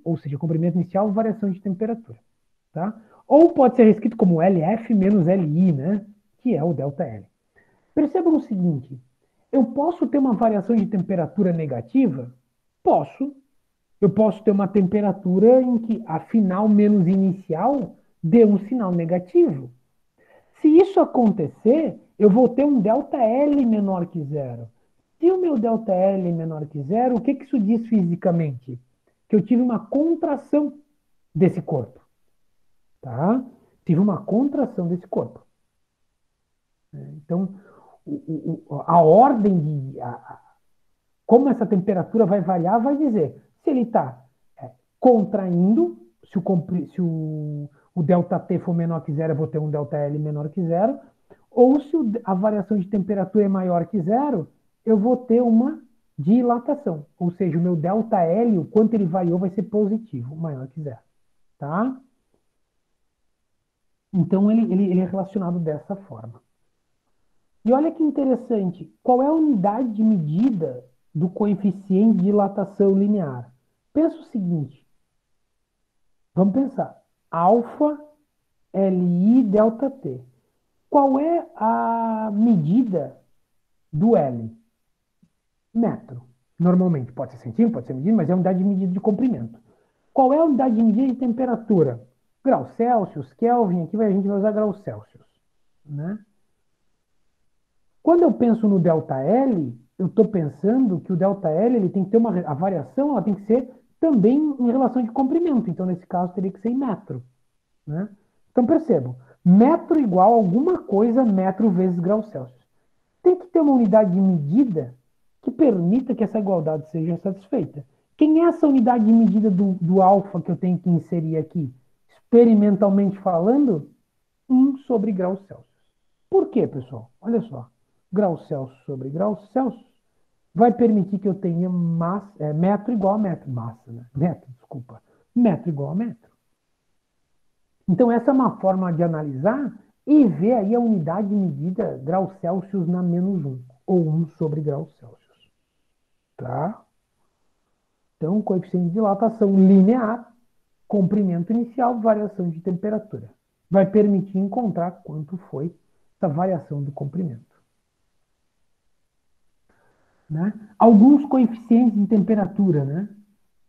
ou seja, comprimento inicial, variação de temperatura. Tá? Ou pode ser escrito como LF menos Li, né, que é o ΔL. Percebam o seguinte, eu posso ter uma variação de temperatura negativa? Posso. Eu posso ter uma temperatura em que a final menos inicial dê um sinal negativo. Se isso acontecer, eu vou ter um ΔL menor que zero. Se o meu ΔL é menor que zero, o que isso diz fisicamente? que eu tive uma contração desse corpo. Tá? Tive uma contração desse corpo. Então, a ordem como essa temperatura vai variar, vai dizer se ele está contraindo, se o ΔT for menor que zero, eu vou ter um ΔL menor que zero, ou se a variação de temperatura é maior que zero, eu vou ter uma dilatação. Ou seja, o meu ΔL, o quanto ele variou, vai ser positivo, maior que zero. Tá? Então, ele é relacionado dessa forma. E olha que interessante, qual é a unidade de medida do coeficiente de dilatação linear? Pensa o seguinte, vamos pensar, alfa LI ΔT. Qual é a medida do L? Metro. Normalmente, pode ser centímetro, pode ser medida, mas é a unidade de medida de comprimento. Qual é a unidade de medida de temperatura? Graus Celsius, Kelvin, aqui a gente vai usar graus Celsius. Né? Quando eu penso no ΔL, eu estou pensando que o ΔL ele tem que ter a variação, ela tem que ser também em relação de comprimento. Então, nesse caso, teria que ser em metro. Né? Então, percebam, metro igual a alguma coisa metro vezes graus Celsius. Tem que ter uma unidade de medida que permita que essa igualdade seja satisfeita. Quem é essa unidade de medida do alfa que eu tenho que inserir aqui? Experimentalmente falando, 1 sobre graus Celsius. Por quê, pessoal? Olha só. Graus Celsius sobre graus Celsius vai permitir que eu tenha metro igual a metro. Metro igual a metro. Então, essa é uma forma de analisar e ver aí a unidade de medida graus Celsius na menos 1, ou 1 sobre graus Celsius. Tá? Então, coeficiente de dilatação linear, comprimento inicial, variação de temperatura. Vai permitir encontrar quanto foi essa variação do comprimento. Né? Alguns coeficientes de temperatura, né?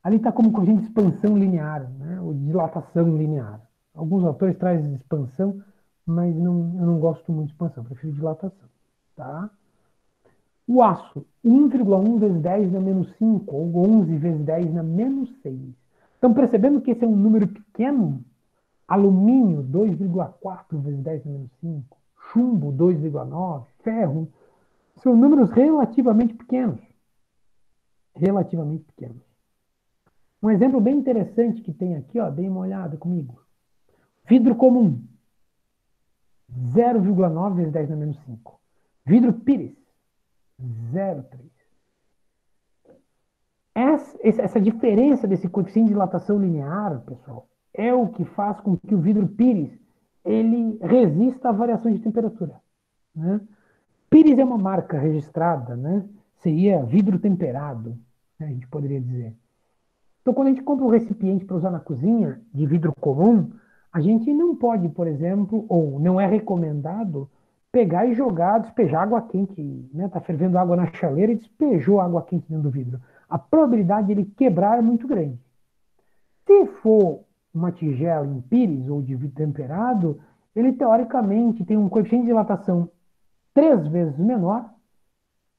Ali está como coeficiente de expansão linear, né? Ou dilatação linear. Alguns autores trazem expansão, mas eu não gosto muito de expansão, prefiro dilatação. Tá? O aço, 1,1 vezes 10 na menos 5, ou 11 vezes 10 na menos 6. Estão percebendo que esse é um número pequeno? Alumínio, 2,4 vezes 10 na menos 5. Chumbo, 2,9. Ferro, são números relativamente pequenos. Relativamente pequenos. Um exemplo bem interessante que tem aqui, ó, dê uma olhada comigo. Vidro comum, 0,9 vezes 10 na menos 5. Vidro pires, 0,3. Essa diferença desse coeficiente de dilatação linear, pessoal, é o que faz com que o vidro pires ele resista à variação de temperatura. Né? Pires é uma marca registrada, né? Seria vidro temperado, né? A gente poderia dizer. Então, quando a gente compra um recipiente para usar na cozinha, de vidro comum, a gente não pode, por exemplo, ou não é recomendado, pegar e jogar, despejar água quente, né? Tá fervendo água na chaleira e despejou água quente dentro do vidro. A probabilidade de ele quebrar é muito grande. Se for uma tigela em pires ou de vidro temperado, ele teoricamente tem um coeficiente de dilatação 3 vezes menor,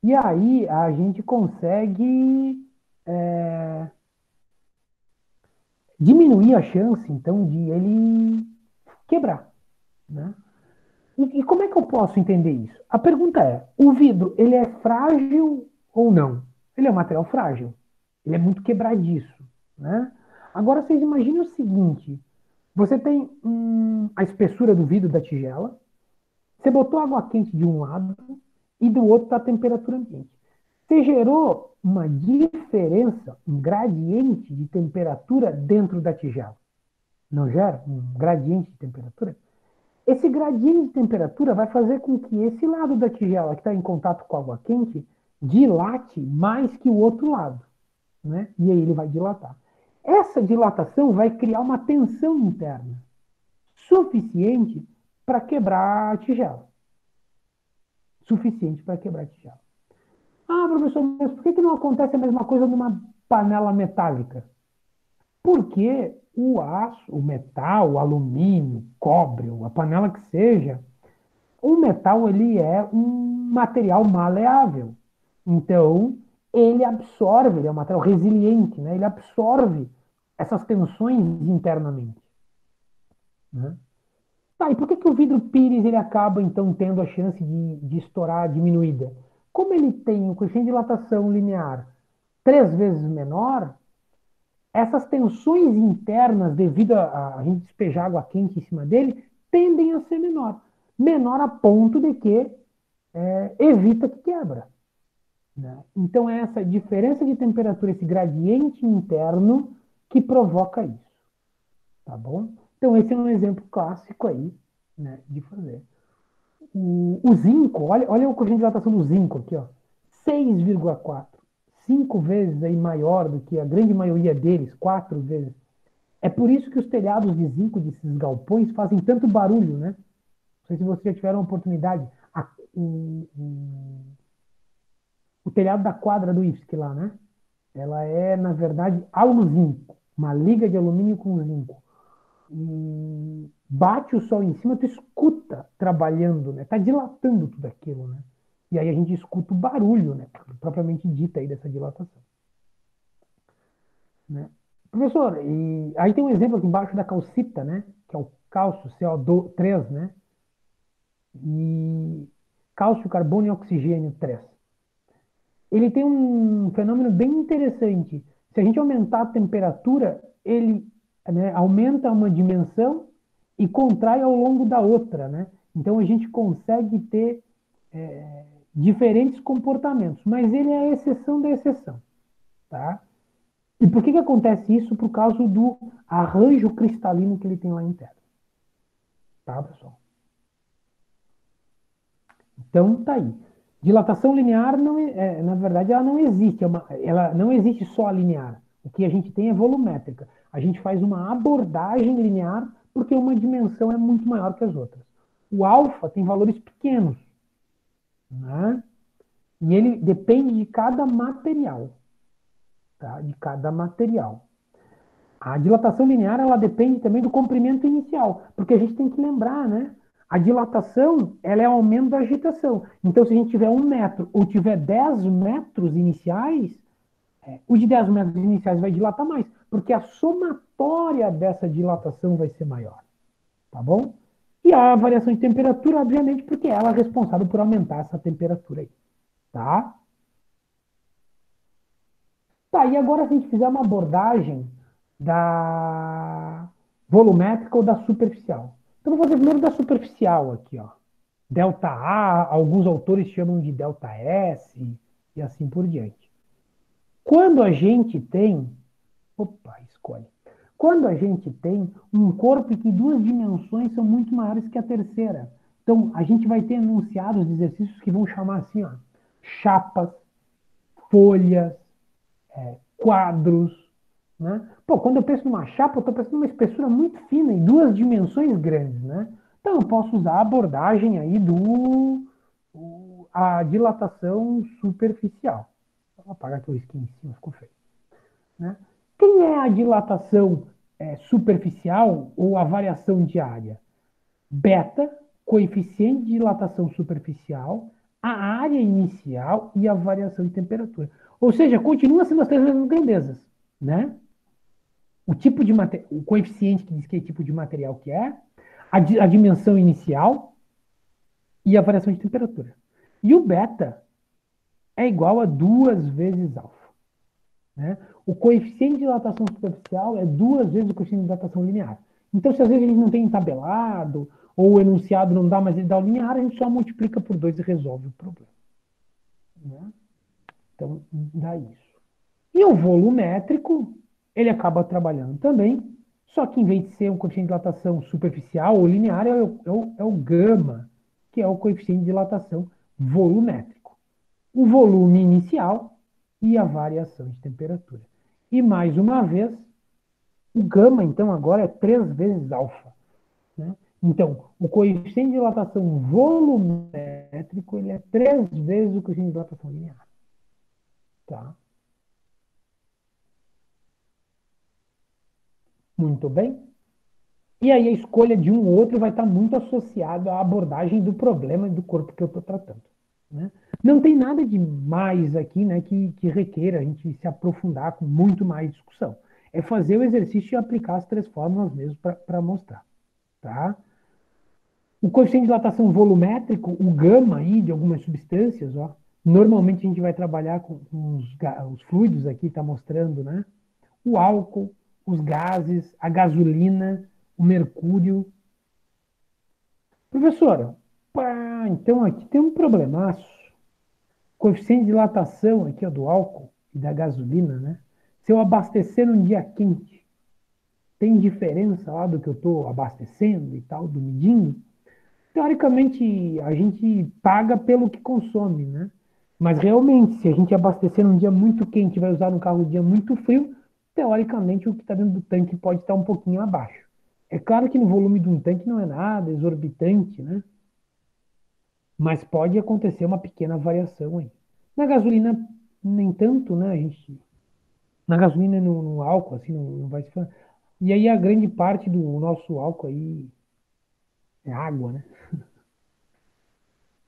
e aí a gente consegue diminuir a chance, então, de ele quebrar. Né? E como é que eu posso entender isso? A pergunta é, o vidro, ele é frágil ou não? Ele é um material frágil. Ele é muito quebradiço. Né? Agora, vocês imaginem o seguinte, você tem a espessura do vidro da tigela, você botou água quente de um lado e do outro está a temperatura ambiente. Você gerou uma diferença, um gradiente de temperatura dentro da tigela. Não gera um gradiente de temperatura? Esse gradiente de temperatura vai fazer com que esse lado da tigela que está em contato com a água quente dilate mais que o outro lado. Né? E aí ele vai dilatar. Essa dilatação vai criar uma tensão interna suficiente para quebrar a tigela. Suficiente para quebrar a tigela. Ah, professor, mas por que não acontece a mesma coisa numa panela metálica? Porque o aço, o metal, o alumínio, o cobre, a panela que seja, o metal ele é um material maleável. Então, ele absorve, ele é um material resiliente, né? Ele absorve essas tensões internamente, né? Tá, e por que o vidro Pires ele acaba, então, tendo a chance de estourar diminuída? Como ele tem o coeficiente de dilatação linear 3 vezes menor, essas tensões internas, devido a gente despejar água quente em cima dele, tendem a ser menor. Menor a ponto de que evita que quebra, né? Então, é essa diferença de temperatura, esse gradiente interno, que provoca isso. Tá bom? Então, esse é um exemplo clássico aí, né, de fazer. O zinco, olha o coeficiente de dilatação do zinco aqui, ó, 6,4. 5 vezes aí maior do que a grande maioria deles, 4 vezes. É por isso que os telhados de zinco desses galpões fazem tanto barulho, né? Não sei se vocês já tiveram a oportunidade. O telhado da quadra do IFSC lá, né? Ela é, na verdade, aluzinco. Uma liga de alumínio com zinco. E bate o sol em cima, tu escuta trabalhando, né? Tá dilatando tudo aquilo, né? E aí a gente escuta o barulho, né? Propriamente dita aí dessa dilatação, né? Professor, e aí tem um exemplo aqui embaixo da calcita, né? Que é o cálcio, CO3, né? E cálcio, carbono e oxigênio 3. Ele tem um fenômeno bem interessante. Se a gente aumentar a temperatura, ele, né, aumenta uma dimensão e contrai ao longo da outra, né? Então a gente consegue ter diferentes comportamentos, mas ele é a exceção da exceção, tá? E por que acontece isso? Por causa do arranjo cristalino que ele tem lá interno, tá, pessoal? Então tá aí. Dilatação linear, não na verdade, ela não existe. Ela não existe só a linear. O que a gente tem é volumétrica. A gente faz uma abordagem linear porque uma dimensão é muito maior que as outras. O alfa tem valores pequenos, né? E ele depende de cada material, tá? De cada material. A dilatação linear, ela depende também do comprimento inicial, porque a gente tem que lembrar, né? A dilatação, ela é o aumento da agitação. Então, se a gente tiver 1 metro ou tiver 10 metros iniciais, o de 10 metros iniciais vai dilatar mais, porque a somatória dessa dilatação vai ser maior, tá bom? E a variação de temperatura, obviamente, porque ela é responsável por aumentar essa temperatura aí, tá? Tá, e agora se a gente fizer uma abordagem da volumétrica ou da superficial. Então, vou fazer primeiro da superficial aqui, ó. Delta A, alguns autores chamam de delta S, e assim por diante. Quando a gente tem. Opa, escolhe. Quando a gente tem um corpo em que 2 dimensões são muito maiores que a terceira. Então, a gente vai ter enunciados de exercícios que vão chamar assim, ó, chapas, folhas, quadros, né? Pô, quando eu penso numa chapa, eu estou pensando numa espessura muito fina, em 2 dimensões grandes, né? Então, eu posso usar a abordagem aí a dilatação superficial. Vou apagar aqui o risquinho em cima, ficou feio, né? Quem é a dilatação superficial ou a variação de área? Beta, coeficiente de dilatação superficial, a área inicial e a variação de temperatura. Ou seja, continua sendo as 3 mesmas grandezas, né? O tipo de o coeficiente que diz que tipo de material que é, a dimensão inicial e a variação de temperatura. E o beta é igual a 2 vezes alfa, né? O coeficiente de dilatação superficial é 2 vezes o coeficiente de dilatação linear. Então, se às vezes a gente não tem tabelado, ou o enunciado não dá, mas ele dá o linear, a gente só multiplica por 2 e resolve o problema, né? Então, dá isso. E o volumétrico, ele acaba trabalhando também, só que em vez de ser um coeficiente de dilatação superficial ou linear, é o gama, que é o coeficiente de dilatação volumétrico. O volume inicial e a variação de temperatura. E mais uma vez, o gama, então, agora é 3 vezes alfa, né? Então, o coeficiente de dilatação volumétrico, ele é 3 vezes o coeficiente de dilatação linear. Tá? Muito bem. E aí a escolha de um ou outro vai estar muito associada à abordagem do problema e do corpo que eu estou tratando, né? Não tem nada de mais aqui, né, que requer a gente se aprofundar com muito mais discussão. É fazer o exercício e aplicar as três fórmulas mesmo para mostrar, tá? O coeficiente de dilatação volumétrico, o gama aí de algumas substâncias, ó, normalmente a gente vai trabalhar com os fluidos aqui, está mostrando, né? O álcool, os gases, a gasolina, o mercúrio. Professora, pá, então aqui tem um problemaço. Coeficiente de dilatação aqui ó, do álcool e da gasolina, né? Se eu abastecer num dia quente, tem diferença lá do que eu estou abastecendo e tal, do medindo? Teoricamente, a gente paga pelo que consome, né? Mas realmente, se a gente abastecer num dia muito quente e vai usar um carro num dia muito frio, teoricamente o que está dentro do tanque pode estar um pouquinho abaixo. É claro que no volume de um tanque não é nada exorbitante, né? Mas pode acontecer uma pequena variação aí. Na gasolina, nem tanto, né? Na gasolina e no álcool, assim, não vai se falar. E aí a grande parte do nosso álcool aí é água, né?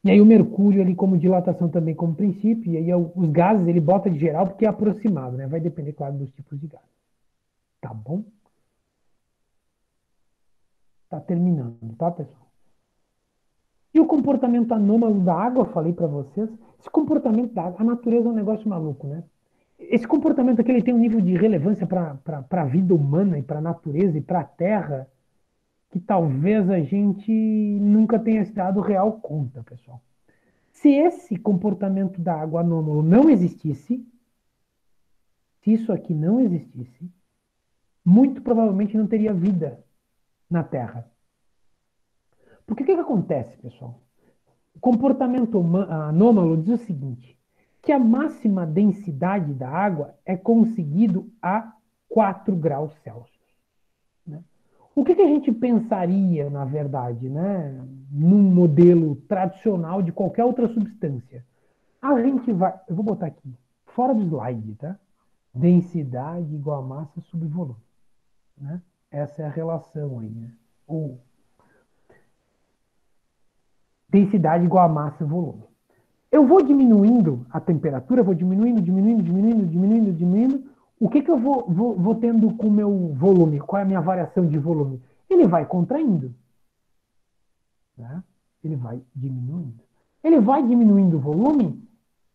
E aí o mercúrio ali como dilatação também como princípio, e aí os gases ele bota de geral porque é aproximado, né? Vai depender, claro, dos tipos de gás. Tá bom? Tá terminando, tá, pessoal? E o comportamento anômalo da água, falei para vocês. Esse comportamento da água, a natureza é um negócio maluco, né? Esse comportamento aqui ele tem um nível de relevância para a vida humana e para a natureza e para a Terra que talvez a gente nunca tenha se dado real conta, pessoal. Se esse comportamento da água anômalo não existisse, se isso aqui não existisse, muito provavelmente não teria vida na Terra. Porque o que acontece, pessoal? O comportamento anômalo diz o seguinte, que a máxima densidade da água é conseguido a 4 graus Celsius. Né? O que a gente pensaria, na verdade, né, num modelo tradicional de qualquer outra substância? A gente vai, eu vou botar aqui, fora do slide, tá? Densidade igual a massa sobre volume. Né? Essa é a relação aí, né? Ou densidade igual a massa e volume. Eu vou diminuindo a temperatura, vou diminuindo. O que eu vou tendo com o meu volume? Qual é a minha variação de volume? Ele vai contraindo. Né? Ele vai diminuindo. Ele vai diminuindo o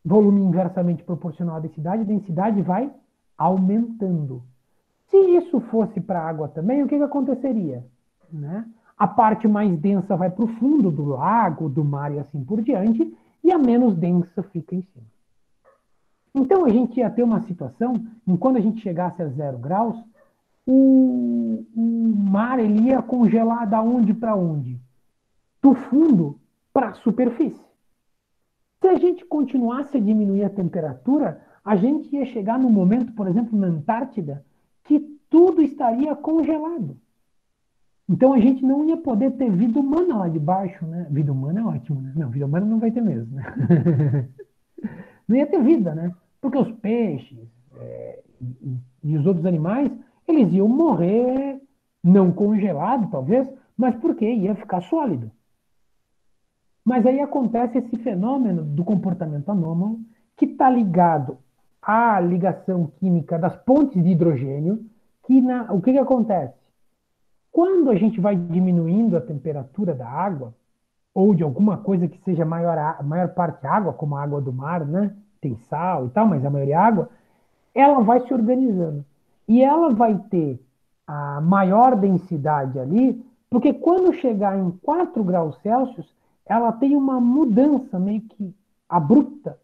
volume inversamente proporcional à densidade vai aumentando. Se isso fosse para a água também, o que aconteceria? Né? A parte mais densa vai para o fundo do lago, do mar e assim por diante, e a menos densa fica em cima. Então a gente ia ter uma situação em quando a gente chegasse a 0 graus, o mar ele ia congelar da onde para onde? Do fundo para a superfície. Se a gente continuasse a diminuir a temperatura, a gente ia chegar no momento, por exemplo, na Antártida, que tudo estaria congelado. Então a gente não ia poder ter vida humana lá de baixo, né? Vida humana é ótimo, né? Não, vida humana não vai ter mesmo, né? Não ia ter vida, né? Porque os peixes e os outros animais, eles iam morrer, não congelado talvez, mas porque ia ficar sólido. Mas aí acontece esse fenômeno do comportamento anômalo, que está ligado à ligação química das pontes de hidrogênio, o que acontece? Quando a gente vai diminuindo a temperatura da água, ou de alguma coisa que seja maior parte água, como a água do mar, né? Tem sal e tal, mas a maioria é água, ela vai se organizando. E ela vai ter a maior densidade ali, porque quando chegar em 4 graus Celsius, ela tem uma mudança meio que abrupta,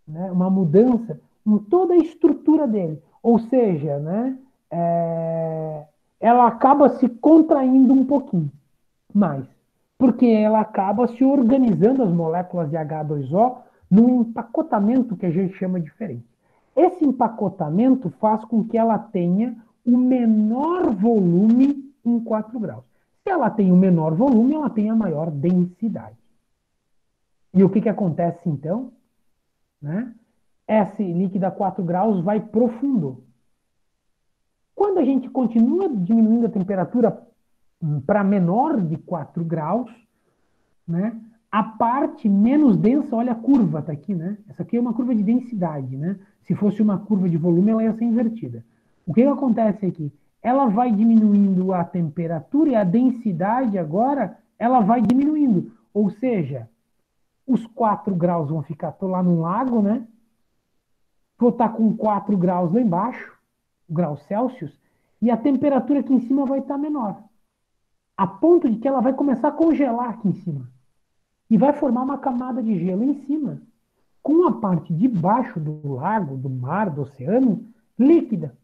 né? Uma mudança em toda a estrutura dele. Ou seja, né? Ela acaba se contraindo um pouquinho mais, porque ela acaba se organizando as moléculas de H2O num empacotamento que a gente chama diferente. Esse empacotamento faz com que ela tenha o menor volume em 4 graus. Se ela tem o menor volume, ela tem a maior densidade. E o que acontece então? Né? Esse líquido a 4 graus vai profundo. Quando a gente continua diminuindo a temperatura para menor de 4 graus, né, A parte menos densa, olha a curva, tá aqui, né? Essa aqui é uma curva de densidade, né? Se fosse uma curva de volume, ela ia ser invertida. O que acontece aqui? Ela vai diminuindo a temperatura e a densidade agora, ela vai diminuindo. Ou seja, os 4 graus vão ficar, tô lá no lago, né? Vou estar com 4 graus lá embaixo, graus Celsius, e a temperatura aqui em cima vai estar menor. A ponto de que ela vai começar a congelar aqui em cima. E vai formar uma camada de gelo em cima, com a parte de baixo do lago, do mar, do oceano, líquida.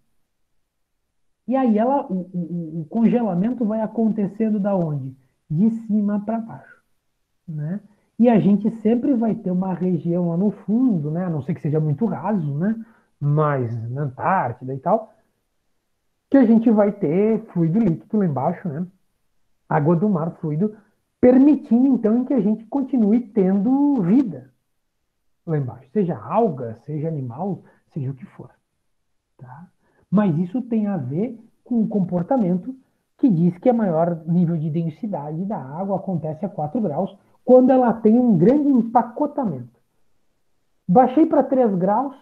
E aí o congelamento vai acontecendo da onde? De cima para baixo. Né? E a gente sempre vai ter uma região lá no fundo, né? A não ser que seja muito raso, né? Mas na Antártida e tal, que a gente vai ter fluido líquido lá embaixo, né? Água do mar, fluido, permitindo então que a gente continue tendo vida lá embaixo, seja alga, seja animal, seja o que for. Tá? Mas isso tem a ver com o comportamento que diz que a maior nível de densidade da água acontece a 4 graus, quando ela tem um grande empacotamento. Baixei para 3 graus,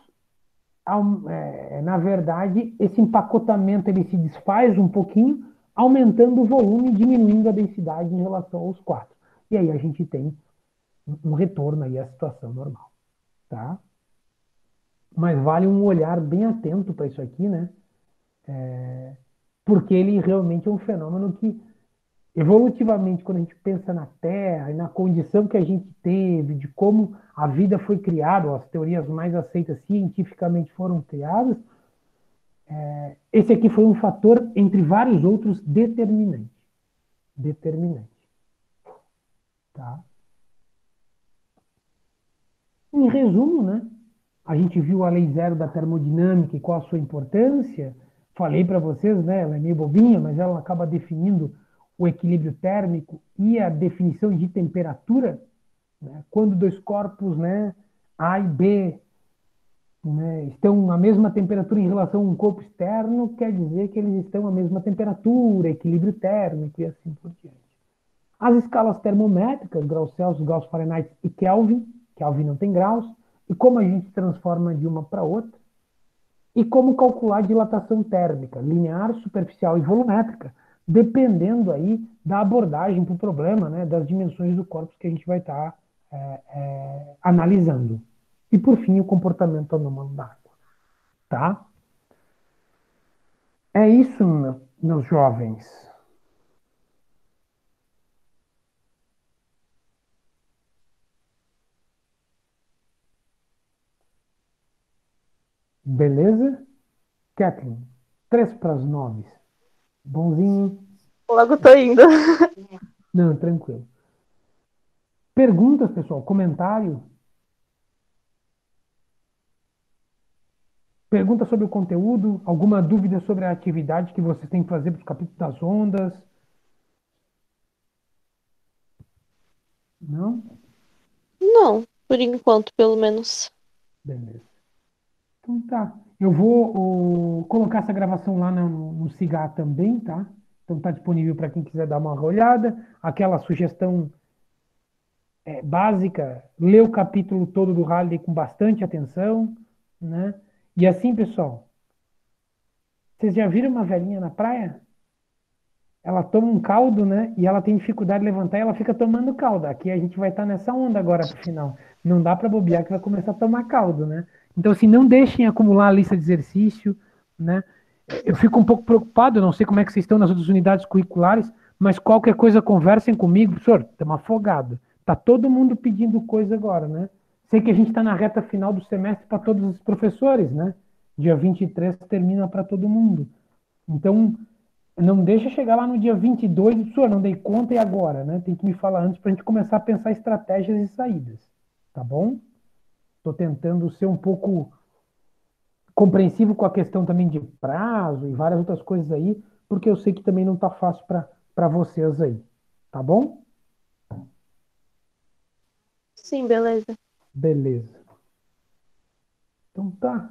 na verdade, esse empacotamento ele se desfaz um pouquinho, aumentando o volume, diminuindo a densidade em relação aos 4. E aí a gente tem um retorno aí à situação normal. Tá? Mas vale um olhar bem atento para isso aqui, né? Porque ele realmente é um fenômeno que, evolutivamente, quando a gente pensa na Terra e na condição que a gente teve, de como a vida foi criada, as teorias mais aceitas cientificamente foram criadas, esse aqui foi um fator, entre vários outros, determinante. Determinante. Tá? Em resumo, né? A gente viu a lei zero da termodinâmica e qual a sua importância. Falei para vocês, né? Ela é meio bobinha, mas ela acaba definindo o equilíbrio térmico e a definição de temperatura, né? Quando dois corpos, né, A e B, né, estão à mesma temperatura em relação a um corpo externo, quer dizer que eles estão à mesma temperatura, equilíbrio térmico e assim por diante. As escalas termométricas, graus Celsius, graus Fahrenheit e Kelvin, Kelvin não tem graus, e como a gente transforma de uma para outra, e como calcular a dilatação térmica, linear, superficial e volumétrica, dependendo aí da abordagem para o problema, né, das dimensões do corpo que a gente vai estar analisando. E, por fim, o comportamento anômalo da água. Tá? É isso, meus jovens. Beleza? Kathleen, 3 para as 9. Bonzinho? Logo tô indo. Não, tranquilo. Perguntas, pessoal? Comentário? Pergunta sobre o conteúdo? Alguma dúvida sobre a atividade que vocês têm que fazer para os capítulos das ondas? Não? Não, por enquanto, pelo menos. Beleza. Então tá. Eu vou colocar essa gravação lá no Cigar também, tá? Então tá disponível para quem quiser dar uma olhada. Aquela sugestão básica, lê o capítulo todo do Halliday com bastante atenção, né? E assim, pessoal, vocês já viram uma velhinha na praia? Ela toma um caldo, né? E ela tem dificuldade de levantar e ela fica tomando caldo. Aqui a gente vai estar nessa onda agora pro final. Não dá para bobear que vai começar a tomar caldo, né? Então, assim, não deixem acumular a lista de exercício, né? Eu fico um pouco preocupado, não sei como é que vocês estão nas outras unidades curriculares, mas qualquer coisa conversem comigo. Professor, estamos afogados. Tá todo mundo pedindo coisa agora, né? Sei que a gente está na reta final do semestre para todos os professores, né? Dia 23 termina para todo mundo. Então, não deixa chegar lá no dia 22 e professor, não dei conta e agora, né? Tem que me falar antes para a gente começar a pensar estratégias e saídas, tá bom? Estou tentando ser um pouco compreensivo com a questão também de prazo e várias outras coisas aí, porque eu sei que também não está fácil para vocês aí, tá bom? Sim, beleza. Beleza. Então tá.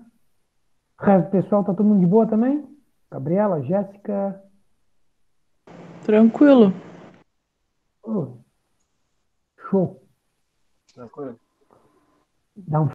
O resto do pessoal tá todo mundo de boa também? Gabriela, Jéssica? Tranquilo. Oh, show. Tranquilo? Dá um